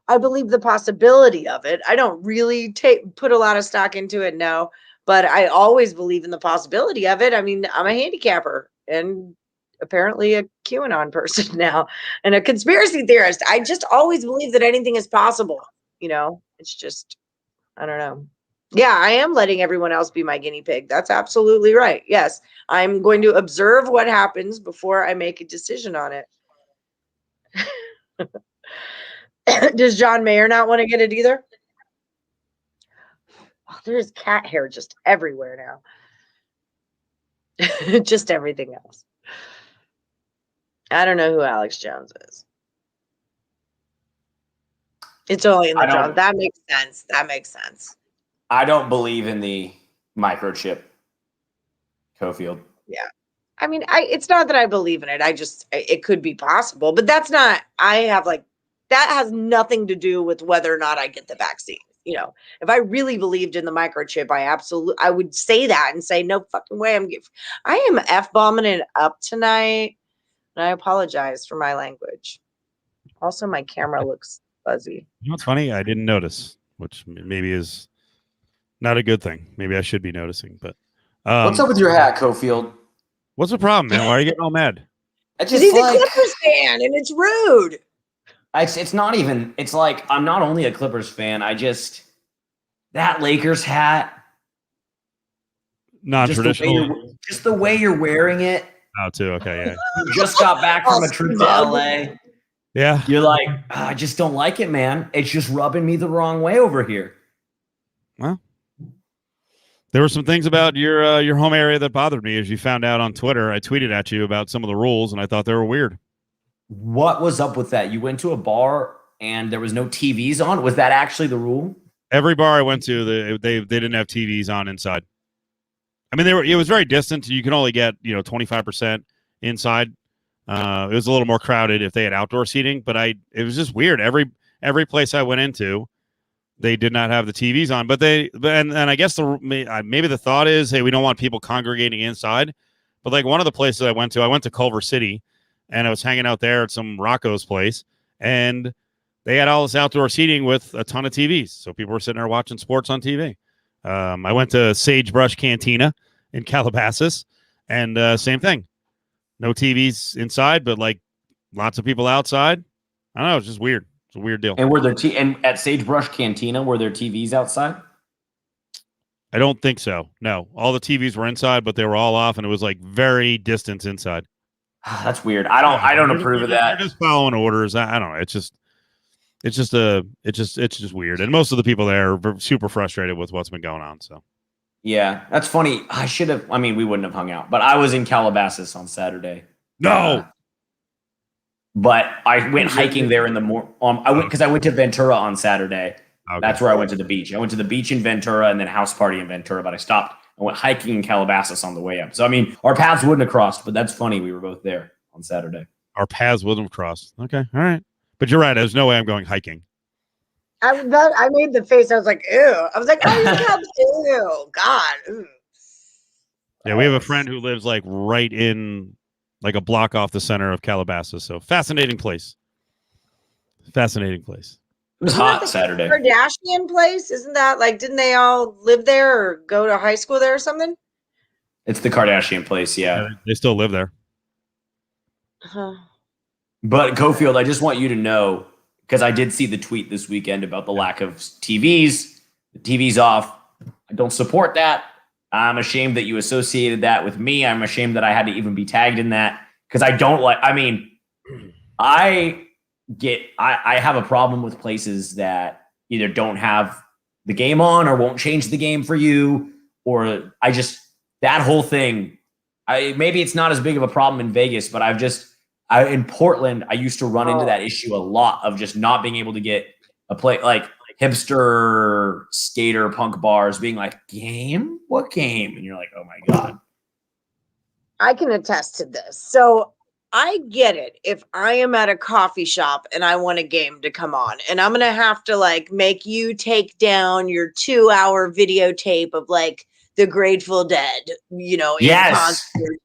I believe the possibility of it. I don't really put a lot of stock into it, no. But I always believe in the possibility of it. I mean, I'm a handicapper and apparently a QAnon person now and a conspiracy theorist. I just always believe that anything is possible. It's just, I don't know. Yeah, I am letting everyone else be my guinea pig. That's absolutely right. Yes, I'm going to observe what happens before I make a decision on it. Does John Mayer not want to get it either? Oh, there's cat hair just everywhere now. Just everything else. I don't know who Alex Jones is. It's only in the Jones. That makes sense. That makes sense. I don't believe in the microchip, Cofield. Yeah. I mean, it's not that I believe in it. It could be possible, but that's not, that has nothing to do with whether or not I get the vaccine. If I really believed in the microchip, I would say that and say, no fucking way. I am F-bombing it up tonight. And I apologize for my language. Also, my camera looks fuzzy. You know what's funny? I didn't notice, which maybe is not a good thing. Maybe I should be noticing. But what's up with your hat, Cofield? What's the problem, man? Why are you getting all mad? He's a Clippers fan, and it's rude. It's not even. It's like, I'm not only a Clippers fan. That Lakers hat, non-traditional. Just the way you're wearing it. Oh, too. Okay, yeah. You just got back from a trip to LA. Yeah. You're like, I just don't like it, man. It's just rubbing me the wrong way over here. Well, there were some things about your home area that bothered me, as you found out on Twitter. I tweeted at you about some of the rules, and I thought they were weird. What was up with that? You went to a bar and there was no TVs on? Was that actually the rule? Every bar I went to, they didn't have TVs on inside. I mean, it was very distant. You can only get 25% inside. It was a little more crowded if they had outdoor seating, but it was just weird. Every place I went into, they did not have the TVs on. But I guess maybe the thought is, hey, we don't want people congregating inside. But like one of the places I went to Culver City, and I was hanging out there at some Rocco's place, and they had all this outdoor seating with a ton of TVs. So people were sitting there watching sports on TV. I went to Sagebrush Cantina in Calabasas, and same thing. No TVs inside, but like lots of people outside. I don't know. It's just weird. It's a weird deal. And and at Sagebrush Cantina, were there TVs outside? I don't think so. No, all the TVs were inside, but they were all off, and it was like very distant inside. That's weird. I don't approve of that. They're just following orders. I don't know. It's just weird. And most of the people there are super frustrated with what's been going on. So yeah, that's funny. We wouldn't have hung out, but I was in Calabasas on Saturday. No. But I went hiking there in the morning. I went to Ventura on Saturday. Okay. That's where I went to the beach. I went to the beach in Ventura and then house party in Ventura, but I stopped and went hiking in Calabasas on the way up. So, I mean, our paths wouldn't have crossed, but that's funny. We were both there on Saturday. Our paths wouldn't have crossed. Okay. All right. But you're right. There's no way I'm going hiking. I made the face. I was like, ew. I was like, oh, ew. God. Ew. Yeah, we have a friend who lives like right in like a block off the center of Calabasas. So fascinating place. Fascinating place. It was hot Saturday. Kardashian place? Isn't that like, didn't they all live there or go to high school there or something? It's the Kardashian place, yeah. They still live there. But Cofield, I just want you to know, because I did see the tweet this weekend about the lack of TVs. The TV's off. I don't support that. I'm ashamed that you associated that with me. I'm ashamed that I had to even be tagged in that because I don't like, I have a problem with places that either don't have the game on or won't change the game for you, or that whole thing. Maybe it's not as big of a problem in Vegas, but in Portland, I used to run into that issue a lot of just not being able to get a play, like hipster skater punk bars being like, game? What game? And you're like, oh my God. I can attest to this. So I get it. If I am at a coffee shop and I want a game to come on and I'm going to have to like make you take down your 2-hour videotape of like the Grateful Dead, in concert.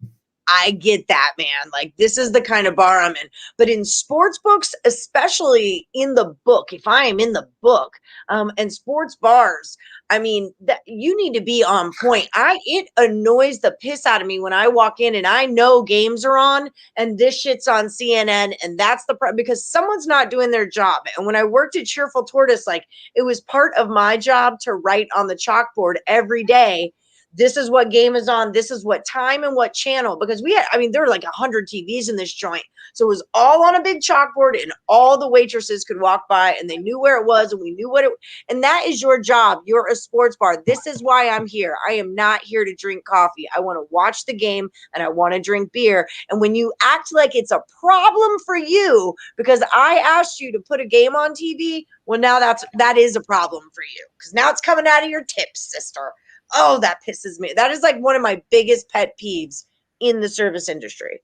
I get that, man. Like, this is the kind of bar I'm in. But in sports books, especially in the book, if I am in the book, and sports bars, you need to be on point. It annoys the piss out of me when I walk in and I know games are on and this shit's on CNN, and that's because someone's not doing their job. And when I worked at Cheerful Tortoise, like, it was part of my job to write on the chalkboard every day, this is what game is on, this is what time and what channel, because there were like 100 TVs in this joint. So it was all on a big chalkboard and all the waitresses could walk by and they knew where it was and we knew and that is your job. You're a sports bar. This is why I'm here. I am not here to drink coffee. I want to watch the game and I want to drink beer. And when you act like it's a problem for you because I asked you to put a game on TV, well, now that is a problem for you because now it's coming out of your tips, sister. Oh, that pisses me. That is like one of my biggest pet peeves in the service industry.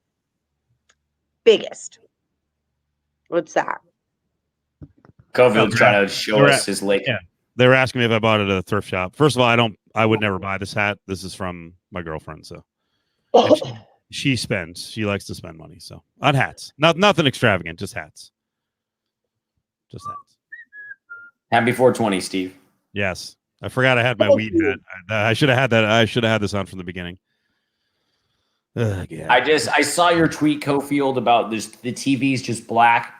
Biggest. What's that? Cofield's trying to show us his lake. Yeah. They were asking me if I bought it at a thrift shop. First of all, I would never buy this hat. This is from my girlfriend. So she likes to spend money. So on hats, nothing extravagant, just hats. Just hats. Happy 420, Steve. Yes. I forgot I had my weed hat. I should have had that. I should have had this on from the beginning. Yeah. I saw your tweet, Cofield, about the TV's just black,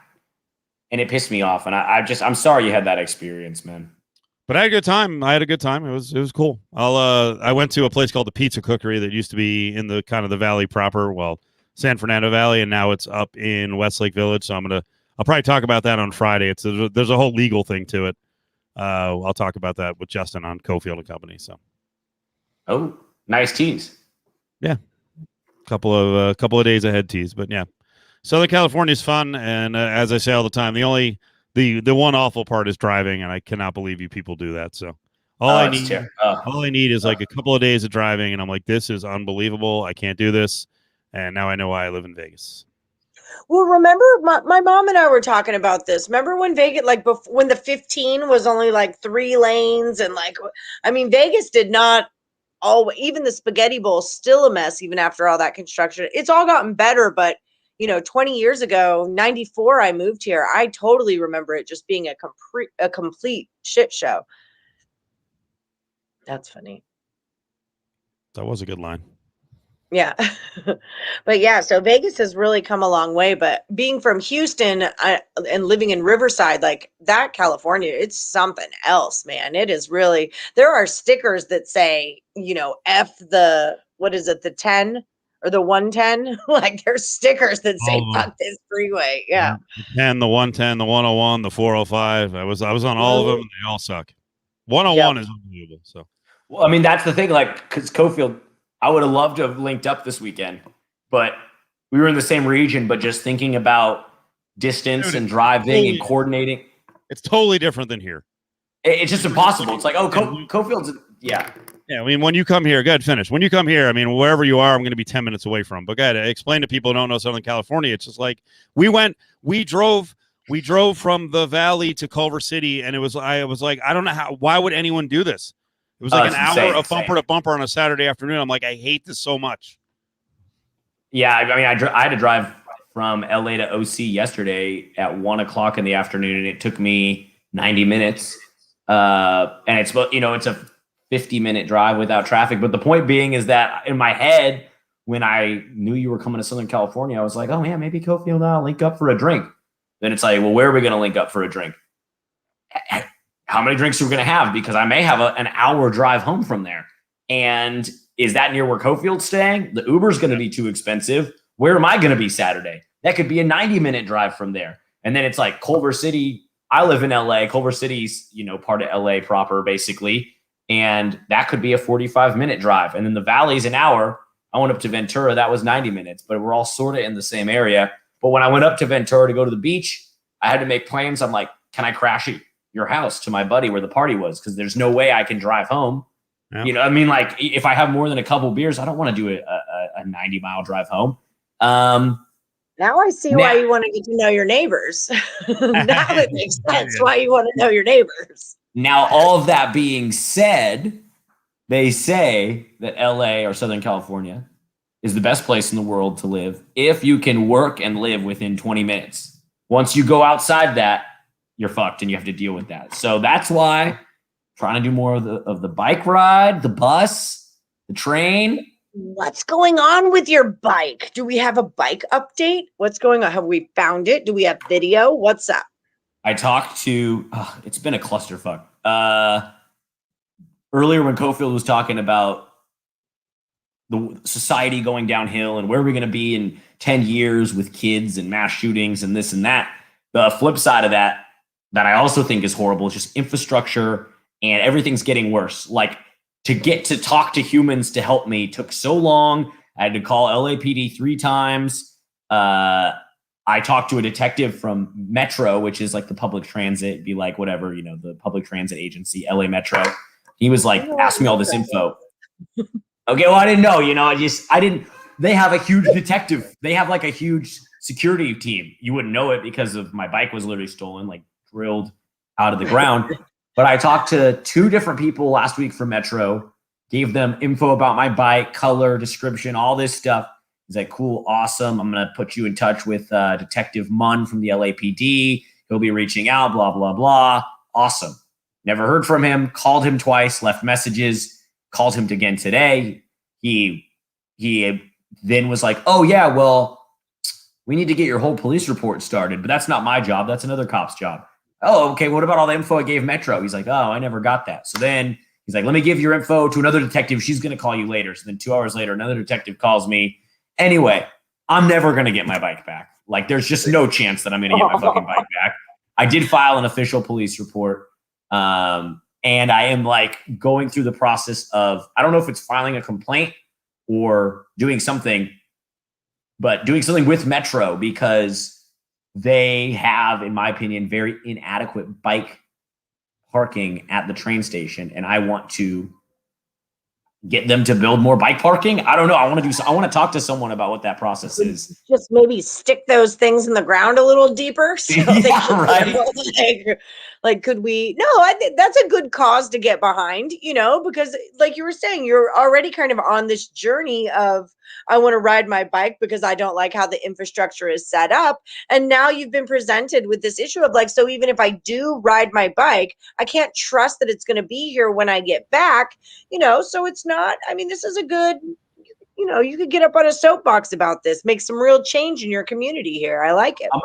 and it pissed me off. And I'm sorry you had that experience, man. But I had a good time. It was cool. I went to a place called the Pizza Cookery that used to be in the kind of the valley proper, San Fernando Valley, and now it's up in Westlake Village. So I'll probably talk about that on Friday. There's a whole legal thing to it. I'll talk about that with Justin on Cofield and Company. So, nice tease. Yeah, couple of days ahead tease, but yeah, Southern California is fun, and as I say all the time, the one awful part is driving, and I cannot believe you people do that. So all I need is like a couple of days of driving, and I'm like, this is unbelievable. I can't do this, and now I know why I live in Vegas. Well, remember my mom and I were talking about this. Remember when Vegas, like when the 15 was only like 3 lanes and Vegas did not even the Spaghetti Bowl still a mess even after all that construction. It's all gotten better, but 20 years ago, 94, I moved here. I totally remember it just being a complete shit show. That's funny. That was a good line. Yeah. But yeah, so Vegas has really come a long way. But being from Houston and living in Riverside, like that, California, it's something else, man. It is really, there are stickers that say, F what is it, the 10 or the 110? Like there's stickers that say, All of them. fuck this freeway. Yeah. The 10, the 110, the 101, the 405. I was on all of them, and they all suck. 101 is unbelievable. So, well, I mean, that's the thing. Like, because Cofield, I would have loved to have linked up this weekend, but we were in the same region. But just thinking about distance and driving and coordinating, it's totally different than here. It's just impossible. It's like, oh, Cofield's, yeah. Yeah, I mean, when you come here, go ahead, finish. When you come here, I mean, wherever you are, I'm going to be 10 minutes away from. But go ahead, explain to people who don't know Southern California. It's just like we drove from the Valley to Culver City, and I was like, I don't know why would anyone do this? It was like an hour of bumper to bumper on a Saturday afternoon. I'm like, I hate this so much. Yeah, I mean, I had to drive from LA to OC yesterday at 1:00 in the afternoon, and it took me 90 minutes. And it's a 50-minute drive without traffic. But the point being is that in my head, when I knew you were coming to Southern California, I was like, oh, yeah, maybe Cofield and I'll link up for a drink. Then it's like, well, where are we going to link up for a drink? How many drinks are we going to have? Because I may have an hour drive home from there. And is that near where Cofield's staying? The Uber's going to be too expensive. Where am I going to be Saturday? That could be a 90-minute drive from there. And then it's like Culver City. I live in LA. Culver City's, part of LA proper, basically. And that could be a 45-minute drive. And then the Valley's an hour. I went up to Ventura. That was 90 minutes. But we're all sort of in the same area. But when I went up to Ventura to go to the beach, I had to make plans. I'm like, can I crash at your house to my buddy where the party was? Because there's no way I can drive home. Yeah. I mean, like, if I have more than a couple beers, I don't want to do a 90-mile drive home. Now I see why you want to get to know your neighbors. Now it makes sense why you want to know your neighbors. Now, all of that being said, they say that LA or Southern California is the best place in the world to live if you can work and live within 20 minutes. Once you go outside that, you're fucked and you have to deal with that. So that's why I'm trying to do more of the bike ride, the bus, the train. What's going on with your bike? Do we have a bike update? What's going on? Have we found it? Do we have video? What's up? I talked to, it's been a clusterfuck. Earlier when Cofield was talking about the society going downhill and where we're going to be in 10 years with kids and mass shootings and this and that, the flip side of that I also think is horrible is just infrastructure, and everything's getting worse. Like, to get to talk to humans to help me took so long. I had to call LAPD 3 times. I talked to a detective from Metro, which is like the public transit, the public transit agency, LA Metro. He was like, ask me all this info. Okay, well, I didn't know, they have a huge detective. They have like a huge security team. You wouldn't know it because of my bike was literally stolen, like drilled out of the ground. But I talked to 2 different people last week from Metro, gave them info about my bike, color, description, all this stuff. He's like, cool, awesome. I'm going to put you in touch with Detective Munn from the LAPD. He'll be reaching out, blah, blah, blah. Awesome. Never heard from him. Called him twice, left messages, called him again today. He then was like, oh, yeah, well, we need to get your whole police report started. But that's not my job. That's another cop's job. Oh, okay, what about all the info I gave Metro? He's like, oh, I never got that. So then he's like, let me give your info to another detective. She's going to call you later. So then 2 hours later, another detective calls me. Anyway, I'm never going to get my bike back. Like, there's just no chance that I'm going to get my fucking bike back. I did file an official police report. And I am like going through the process of, I don't know if it's filing a complaint or doing something, but doing something with Metro because they have, in my opinion, very inadequate bike parking at the train station. And I want to get them to build more bike parking. I don't know. I want to talk to someone about what that process is. Just maybe stick those things in the ground a little deeper. So yeah, right. Like, could we? No, I think that's a good cause to get behind, you know, because like you were saying, you're already kind of on this journey of, I want to ride my bike because I don't like how the infrastructure is set up. And now you've been presented with this issue of like, so even if I do ride my bike, I can't trust that it's going to be here when I get back, you know, so it's not, I mean, this is a good, you know, you could get up on a soapbox about this, make some real change in your community here. I like it. I'm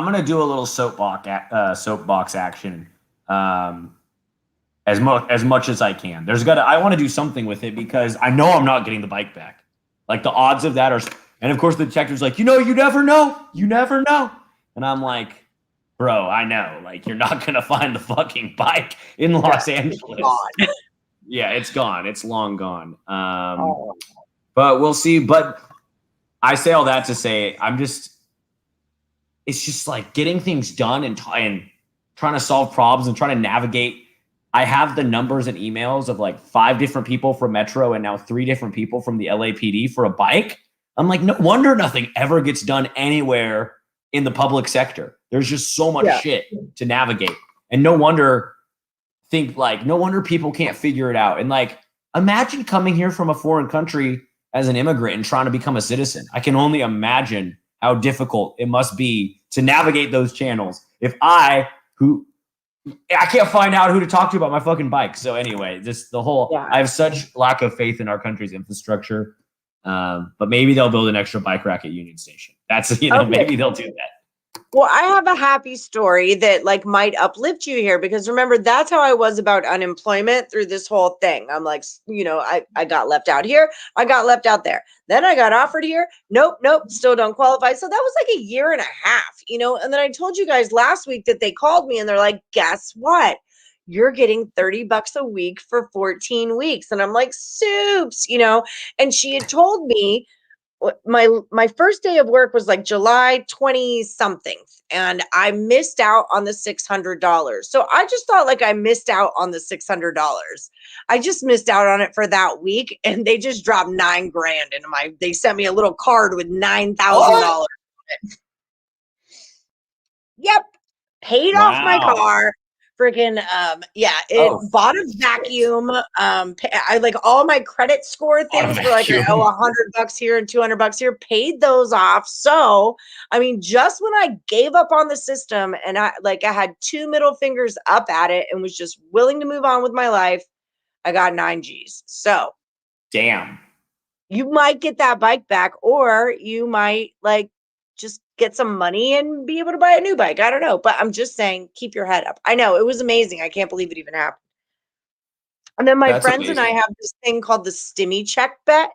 gonna do a little soapbox action, as much as I can. I want to do something with it because I know I'm not getting the bike back. Like the odds of that are, and of course the detective's like, you know, you never know, and I'm like, bro, I know, like you're not gonna find the fucking bike in Los Angeles. Yeah, it's gone. It's long gone. But we'll see. But I say all that to say, it's just like getting things done and trying to solve problems and trying to navigate. I have the numbers and emails of like 5 different people from Metro and now 3 different people from the LAPD for a bike. I'm like, no wonder nothing ever gets done anywhere in the public sector. There's just so much shit to navigate. And no wonder people can't figure it out. And like, imagine coming here from a foreign country as an immigrant and trying to become a citizen. I can only imagine how difficult it must be to navigate those channels if I can't find out who to talk to about my fucking bike. So anyway, I have such lack of faith in our country's infrastructure. But maybe they'll build an extra bike rack at Union Station. That's, maybe they'll do that. Well, I have a happy story that like might uplift you here, because remember, that's how I was about unemployment through this whole thing. I'm like, you know, I got left out here. I got left out there. Then I got offered here. Nope. Still don't qualify. So that was like a year and a half, you know, and then I told you guys last week that they called me and they're like, guess what? You're getting $30 a week for 14 weeks. And I'm like, soups, you know, and she had told me, my first day of work was like July 20 something, and I missed out on the $600. So I just thought like I missed out on the $600. I just missed out on it for that week, and they just dropped $9,000 into they sent me a little card with $9,000 on it. Yep. Paid off my car. Freaking bought a vacuum. I like all my credit score things were like, $100 here and $200 here, paid those off. So I mean, just when I gave up on the system and I had 2 middle fingers up at it and was just willing to move on with my life, I got 9 G's. So damn, you might get that bike back, or you might like just get some money and be able to buy a new bike. I don't know, but I'm just saying, keep your head up. I know it was amazing. I can't believe it even happened. And then my friends and I have this thing called the Stimmy Check bet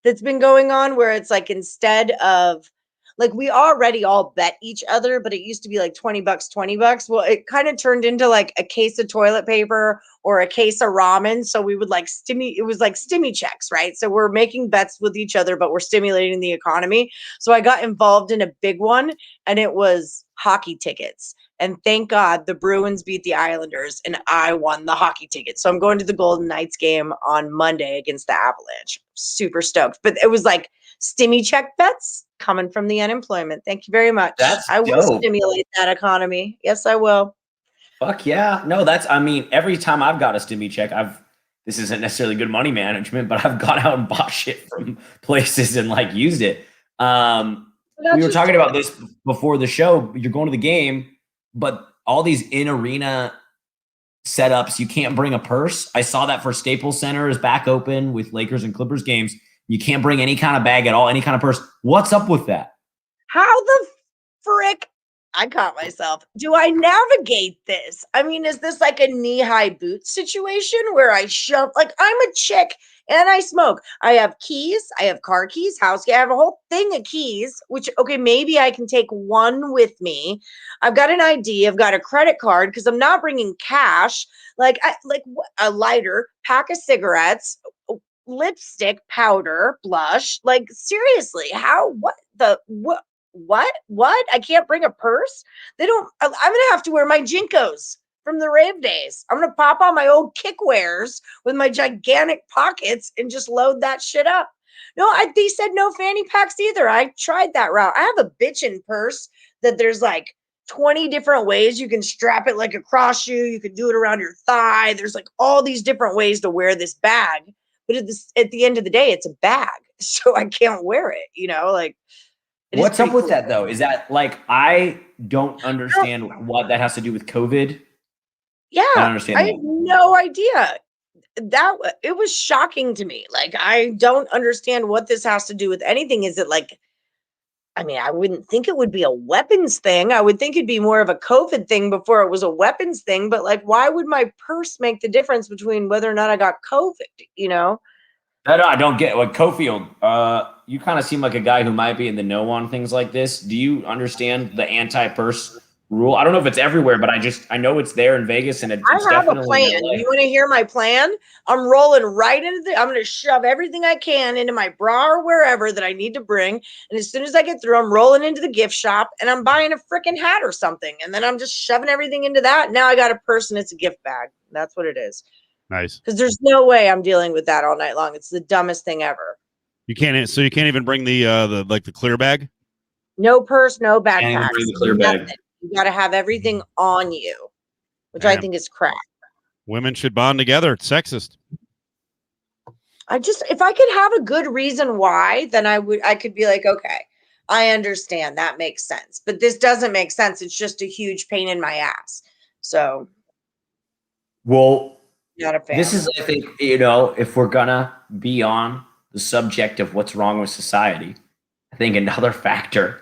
that's been going on, where it's like, instead of like, we already all bet each other, but it used to be like $20, $20. Well, it kind of turned into like a case of toilet paper or a case of ramen. So we would like it was like Stimmy checks, right? So we're making bets with each other, but we're stimulating the economy. So I got involved in a big one, and it was hockey tickets. And thank God the Bruins beat the Islanders and I won the hockey tickets. So I'm going to the Golden Knights game on Monday against the Avalanche. Super stoked. But it was like Stimmy check bets coming from the unemployment. Thank you very much. I will stimulate that economy. Yes, I will. Fuck yeah. No, every time I've got a Stimmy check, this isn't necessarily good money management, but I've gone out and bought shit from places and like used it. We were talking about this before the show. You're going to the game, but all these in-arena setups, you can't bring a purse. I saw that for Staples Center is back open with Lakers and Clippers games. You can't bring any kind of bag at all, any kind of purse. What's up with that? How the frick? I caught myself. Do I navigate this? I mean, is this like a knee-high boot situation where I shove, like, I'm a chick and I smoke. I have keys. I have car keys, house keys. I have a whole thing of keys, which, okay, maybe I can take one with me. I've got an ID. I've got a credit card because I'm not bringing cash. Like a lighter, pack of cigarettes, lipstick, powder, blush. Like, seriously, what? I can't bring a purse? I'm going to have to wear my Jinkos from the rave days. I'm going to pop on my old kickwears with my gigantic pockets and just load that shit up. No, they said no fanny packs either. I tried that route. I have a bitchin' purse that there's like 20 different ways. You can strap it like across you. You can do it around your thigh. There's like all these different ways to wear this bag. But at the end of the day, it's a bag. So I can't wear it, like. What's up with that though? Is that like, I don't understand what that has to do with COVID. Yeah. I don't understand I have no idea. It was shocking to me. Like, I don't understand what this has to do with anything. Is it like, I mean, I wouldn't think it would be a weapons thing. I would think it'd be more of a COVID thing before it was a weapons thing. But like, why would my purse make the difference between whether or not I got COVID, No, I don't get what Cofield. You kind of seem like a guy who might be in the know on things like this. Do you understand the anti-purse rule? I don't know if it's everywhere, but I know it's there in Vegas, and it's I have a definitely plan. You want to hear my plan? I'm rolling right into I'm going to shove everything I can into my bra or wherever that I need to bring. And as soon as I get through, I'm rolling into the gift shop and I'm buying a freaking hat or something. And then I'm just shoving everything into that. Now I got a purse and it's a gift bag. That's what it is. Nice. Because there's no way I'm dealing with that all night long. It's the dumbest thing ever. You can't even bring the clear bag? No purse, no backpack. Can't bring the clear bag. You got to have everything on you, which I think is crap. Women should bond together. It's sexist. If I could have a good reason why, then I could be like, okay, I understand. That makes sense. But this doesn't make sense. It's just a huge pain in my ass. So. Well, not a fan. This is, I think, if we're gonna be on the subject of what's wrong with society, I think another factor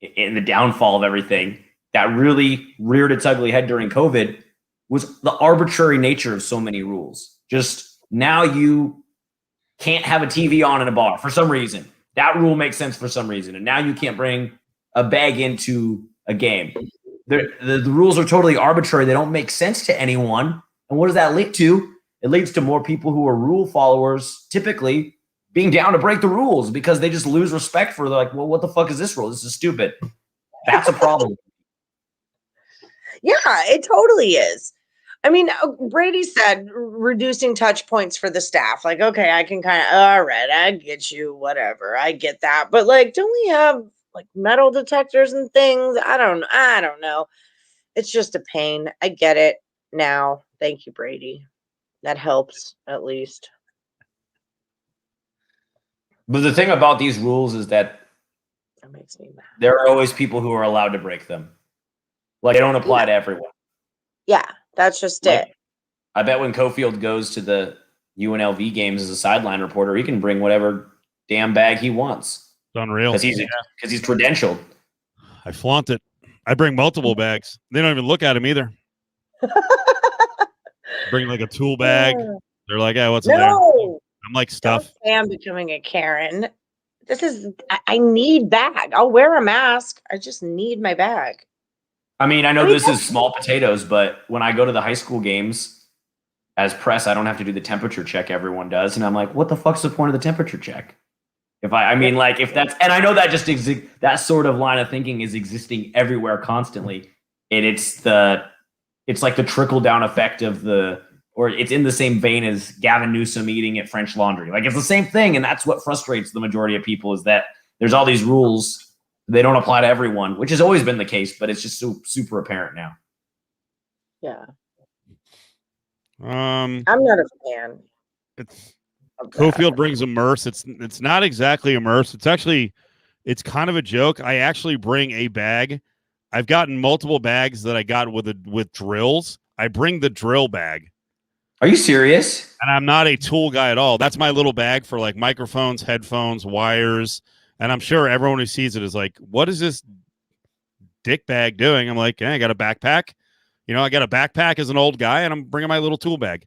in the downfall of everything that really reared its ugly head during COVID was the arbitrary nature of so many rules. Just now you can't have a TV on in a bar for some reason. That rule makes sense for some reason. And now you can't bring a bag into a game. The rules are totally arbitrary. They don't make sense to anyone. And what does that lead to? It leads to more people who are rule followers typically being down to break the rules because they just lose respect for like, well, what the fuck is this rule? This is stupid. That's a problem. Yeah, it totally is. I mean, Brady said reducing touch points for the staff. Like, okay, I can kind of, all right, I get you, whatever. I get that. But like, don't we have like metal detectors and things? I don't know. It's just a pain. I get it now. Thank you, Brady. That helps at least. But the thing about these rules is that makes me mad. There are always people who are allowed to break them. Like, they don't apply to everyone. Yeah, that's just it. I bet when Cofield goes to the UNLV games as a sideline reporter, he can bring whatever damn bag he wants. It's unreal. Because he's credentialed. I flaunt it. I bring multiple bags. They don't even look at him either. Bring like a tool bag. They're like, "Hey, what's in there?" I'm like, stuff. I'm becoming a Karen. I need bag. I'll wear a mask. I just need my bag. I mean, I know this is small potatoes, but when I go to the high school games as press, I don't have to do the temperature check everyone does. And I'm like, what the fuck's the point of the temperature check? If that's, and I know that that sort of line of thinking is existing everywhere constantly. And it's like the trickle down effect of or it's in the same vein as Gavin Newsom eating at French Laundry. Like, it's the same thing. And that's what frustrates the majority of people, is that there's all these rules. They don't apply to everyone, which has always been the case, but it's just so super apparent now. Yeah. I'm not a fan. Cofield brings immerse. It's not exactly immerse. It's kind of a joke. I actually bring a bag. I've gotten multiple bags that I got with drills. I bring the drill bag. Are you serious? And I'm not a tool guy at all. That's my little bag for like microphones, headphones, wires. And I'm sure everyone who sees it is like, what is this dick bag doing? I'm like, I got a backpack. I got a backpack as an old guy, and I'm bringing my little tool bag.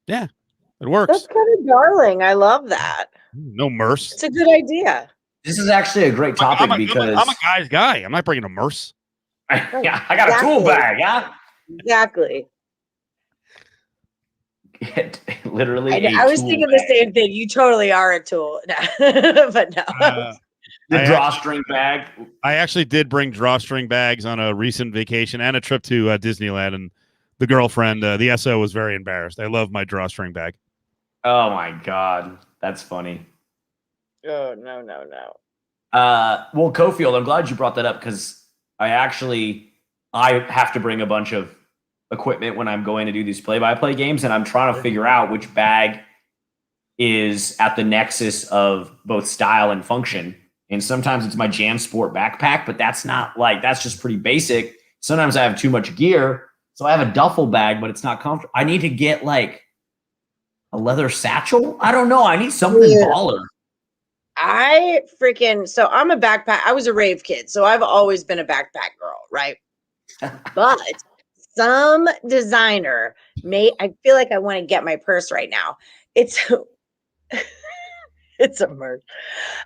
Yeah, it works. That's kind of darling. I love that. No merce. It's a good idea. This is actually a great topic because I'm a guy's guy. I'm not bringing a merce. Yeah, I got a tool bag. Yeah, exactly. Literally, I was thinking the same thing. You totally are a tool, but no. The drawstring bag. I actually did bring drawstring bags on a recent vacation and a trip to Disneyland, and the girlfriend, the SO, was very embarrassed. I love my drawstring bag. Oh my god, that's funny. Oh no. Well, Cofield, I'm glad you brought that up because I have to bring a bunch of equipment when I'm going to do these play-by-play games, and I'm trying to figure out which bag is at the nexus of both style and function. And sometimes it's my Jam Sport backpack, but that's just pretty basic. Sometimes I have too much gear, so I have a duffel bag, but it's not comfortable. I need to get like a leather satchel. I don't know. I need something baller. So I'm a backpack. I was a rave kid, so I've always been a backpack girl, right? But some designer I feel like I want to get my purse right now. It's a merch.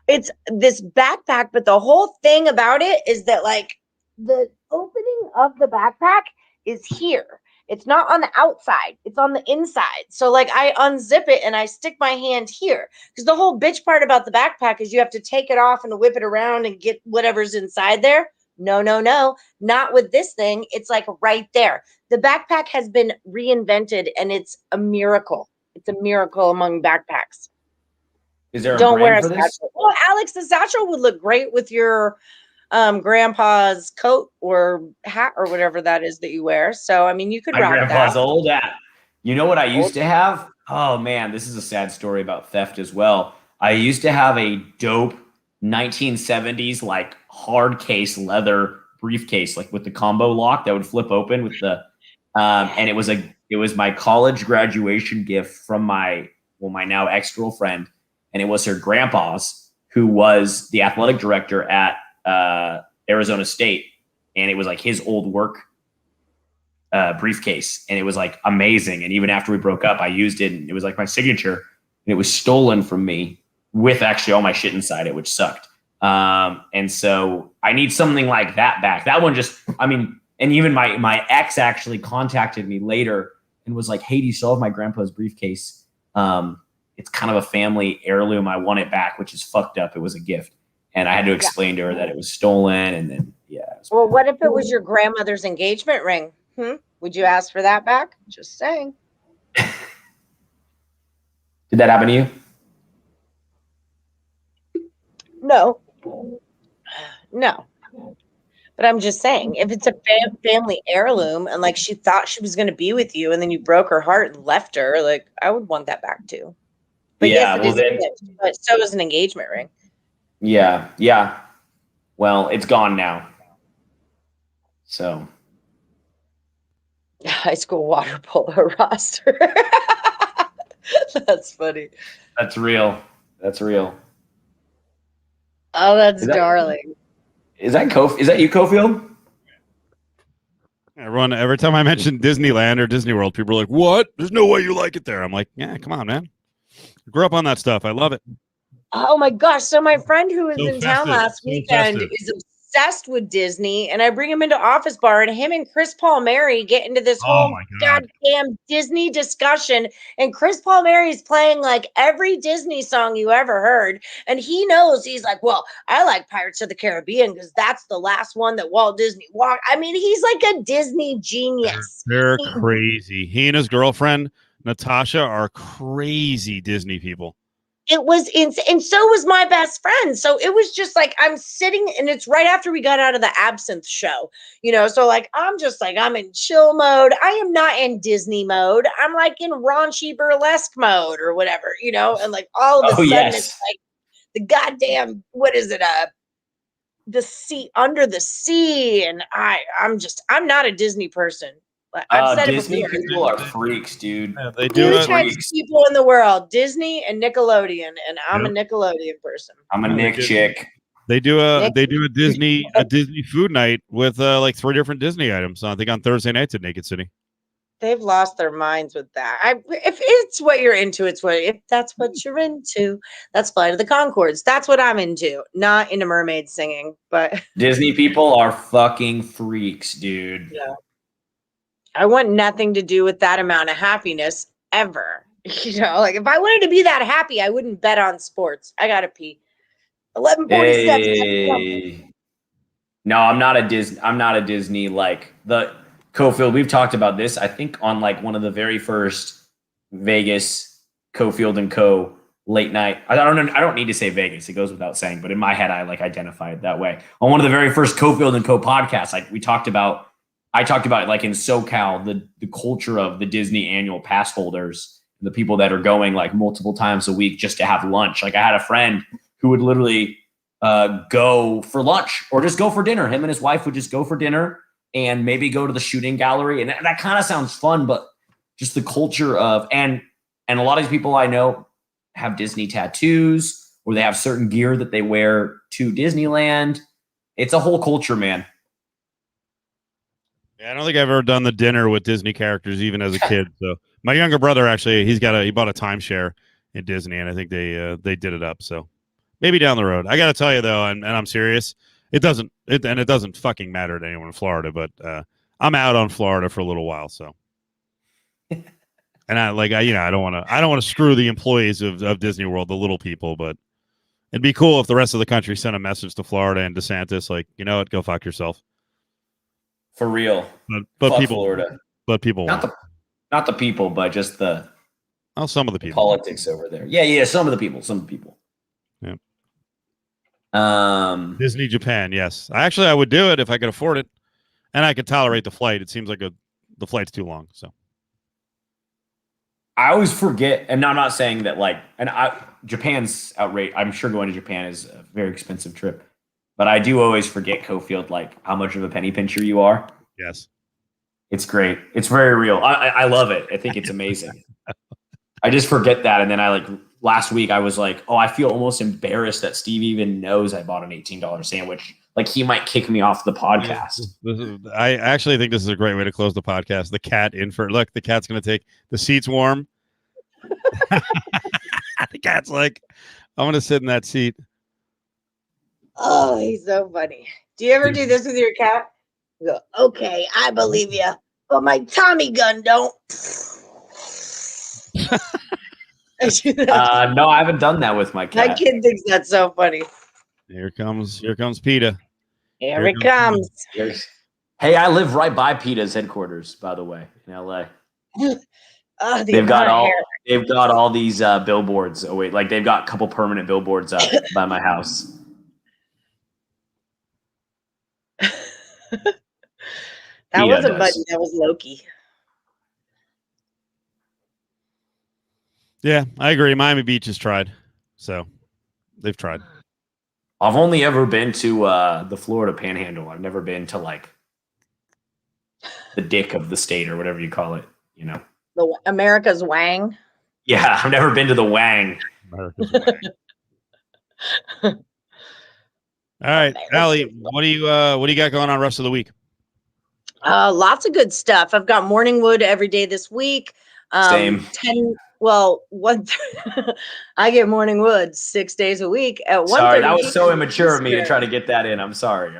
It's this backpack, but the whole thing about it is that like the opening of the backpack is here. It's not on the outside. It's on the inside. So like I unzip it and I stick my hand here because the whole bitch part about the backpack is you have to take it off and whip it around and get whatever's inside there. No, not with this thing. It's like right there. The backpack has been reinvented and it's a miracle. It's a miracle among backpacks. Is there a brand for this? Well, Alex, the satchel would look great with your grandpa's coat or hat or whatever that is that you wear. So, I mean, you could rock that. My grandpa's old hat. You know what I used to have? Oh, man, this is a sad story about theft as well. I used to have a dope 1970s, like, hard case leather briefcase, like with the combo lock that would flip open with the and it was my college graduation gift from my now ex-girlfriend, and it was her grandpa's, who was the athletic director at Arizona State, and it was like his old work briefcase, and it was like amazing. And even after we broke up, I used it, and it was like my signature, and it was stolen from me with actually all my shit inside it, which sucked. And so I need something like that back. That one and even my ex actually contacted me later and was like, hey, do you still have my grandpa's briefcase? It's kind of a family heirloom. I want it back, which is fucked up. It was a gift. And I had to explain to her that it was stolen. And then, Well, what if it was your grandmother's engagement ring? Would you ask for that back? Just saying. Did that happen to you? No. But I'm just saying, if it's a family heirloom and like she thought she was going to be with you and then you broke her heart and left her, like I would want that back too. But but so is an engagement ring. Yeah. Well, it's gone now. So. High school water polo roster. That's funny. That's real. Oh, that's darling. Is that you, Cofield? Every time I mention Disneyland or Disney World, people are like, what? There's no way you like it there. I'm like, yeah, come on, man. I grew up on that stuff. I love it. Oh my gosh. So my friend who was in town last weekend is obsessed with Disney, and I bring him into Office Bar, and him and Chris Palmieri get into this whole goddamn Disney discussion, and Chris Palmieri is playing like every Disney song you ever heard, and he knows. He's like, well, I like Pirates of the Caribbean because that's the last one that Walt Disney walked. I mean, he's like a Disney genius. They're crazy. He and his girlfriend Natasha are crazy Disney people. It was insane. And so was my best friend. So it was just like, I'm sitting, and it's right after we got out of the Absinthe show, so like, I'm just like, I'm in chill mode. I am not in Disney mode. I'm like in raunchy burlesque mode or whatever, and like all of a sudden it's like the goddamn, what is it? The sea, Under the Sea. And I'm not a Disney person. I've said Disney people are freaks, dude. Yeah, they do. Two types of people in the world: Disney and Nickelodeon, and I'm a Nickelodeon person. I'm a Nick chick. They do a Disney food night with like 3 different Disney items. I think on Thursday nights at Naked City. They've lost their minds with that. If it's what you're into, if that's what you're into, that's Flight of the Conchords. That's what I'm into. Not into mermaids singing, but Disney people are fucking freaks, dude. Yeah. I want nothing to do with that amount of happiness ever. Like if I wanted to be that happy, I wouldn't bet on sports. I gotta pee. 11:47. Hey. No, I'm not a Disney like the Cofield. We've talked about this. I think on like one of the very first Vegas Cofield and Co. late night. I don't know. I don't need to say Vegas. It goes without saying, but in my head, I like identify it that way. On one of the very first Cofield and Co podcasts, like I talked about like in SoCal, the culture of the Disney annual pass holders, the people that are going like multiple times a week just to have lunch. Like I had a friend who would literally go for lunch or just go for dinner. Him and his wife would just go for dinner and maybe go to the shooting gallery. And that kind of sounds fun, but just the culture of, and a lot of these people I know have Disney tattoos or they have certain gear that they wear to Disneyland. It's a whole culture, man. Yeah, I don't think I've ever done the dinner with Disney characters, even as a kid. So my younger brother, actually, he bought a timeshare in Disney, and I think they did it up. So maybe down the road. I got to tell you though, and I'm serious. It doesn't fucking matter to anyone in Florida, but I'm out on Florida for a little while. So, and I don't want to screw the employees of Disney World, the little people, but it'd be cool if the rest of the country sent a message to Florida and DeSantis, like, you know what, go fuck yourself. For real. But fuck people, Florida. But people, not the people, but just some of the people, politics over there. Yeah, some of the people. Yeah. Disney Japan, yes. I would do it if I could afford it, and I could tolerate the flight. It seems like the flight's too long. So I always forget, and I'm not saying that Japan's outrageous. I'm sure going to Japan is a very expensive trip, but I do always forget, Cofield, like how much of a penny pincher you are. Yes, it's great. It's very real. I love it. I think it's amazing. I just forget that, and then last week I was like, oh, I feel almost embarrassed that Steve even knows I bought an $18 sandwich. Like he might kick me off the podcast. I actually think this is a great way to close the podcast. The cat look, the cat's going to take the seat's warm. The cat's like, I'm going to sit in that seat. Oh, he's so funny. Do you ever do this with your cat? You go, okay, I believe you, but my Tommy gun don't. No, I haven't done that with my cat. My kid thinks that's so funny. Here comes PETA. Here it comes. Hey, I live right by PETA's headquarters, by the way, in LA. They've got all these billboards. Oh wait, like they've got a couple permanent billboards up by my house. That wasn't Buddy, that was Loki. Yeah, I agree. Miami Beach has tried. So they've tried. I've only ever been to the Florida Panhandle. I've never been to like the dick of the state or whatever you call it, you know. The America's Wang. Yeah, I've never been to the Wang. America's Wang. All right, Allie, what do you got going on rest of the week? Lots of good stuff. I've got morning wood every day this week. Same. I get morning wood 6 days a week at 1:30. Sorry, that was so immature of me to try to get that in. I'm sorry.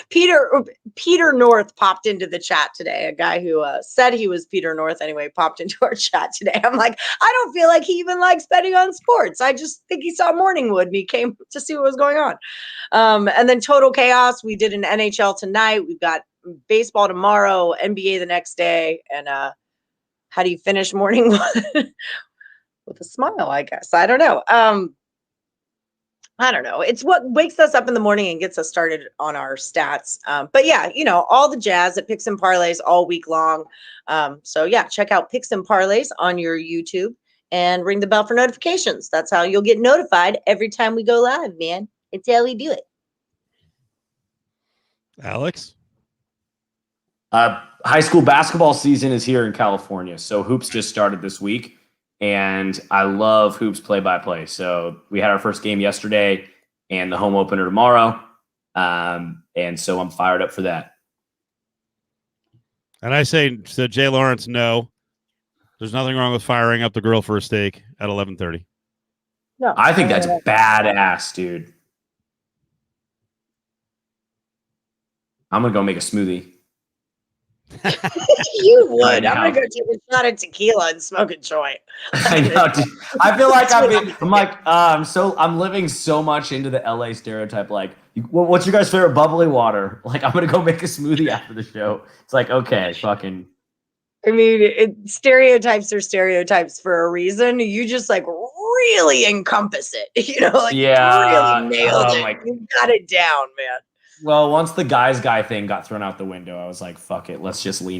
Peter North popped into the chat today. A guy who said he was Peter North anyway popped into our chat today. I'm like, I don't feel like he even likes betting on sports. I just think he saw Morningwood and he came to see what was going on. And then Total Chaos. We did an NHL tonight. We've got baseball tomorrow, NBA the next day. And how do you finish Morningwood? With a smile, I guess. I don't know. I don't know. It's what wakes us up in the morning and gets us started on our stats. But yeah, all the jazz at Picks and Parlays all week long. So yeah, check out Picks and Parlays on your YouTube and ring the bell for notifications. That's how you'll get notified every time we go live, man. It's how we do it. Alex? High school basketball season is here in California. So hoops just started this week. And I love hoops play-by-play. So we had our first game yesterday and the home opener tomorrow. And so I'm fired up for that. And I say to Jay Lawrence, no. There's nothing wrong with firing up the grill for a steak at 11:30. No, I think that's badass, dude. I'm going to go make a smoothie. You would. I'm gonna go take a shot of tequila and smoke a joint. I know, dude. I feel like I'm living so much into the LA stereotype. Like, what's your guys' favorite bubbly water? Like, I'm gonna go make a smoothie after the show. It's like, okay, fucking I mean, stereotypes are stereotypes for a reason. You just like really encompass it, like really nailed it. You got it down, man. Well, once the guy thing got thrown out the window, I was like, fuck it. Let's just lean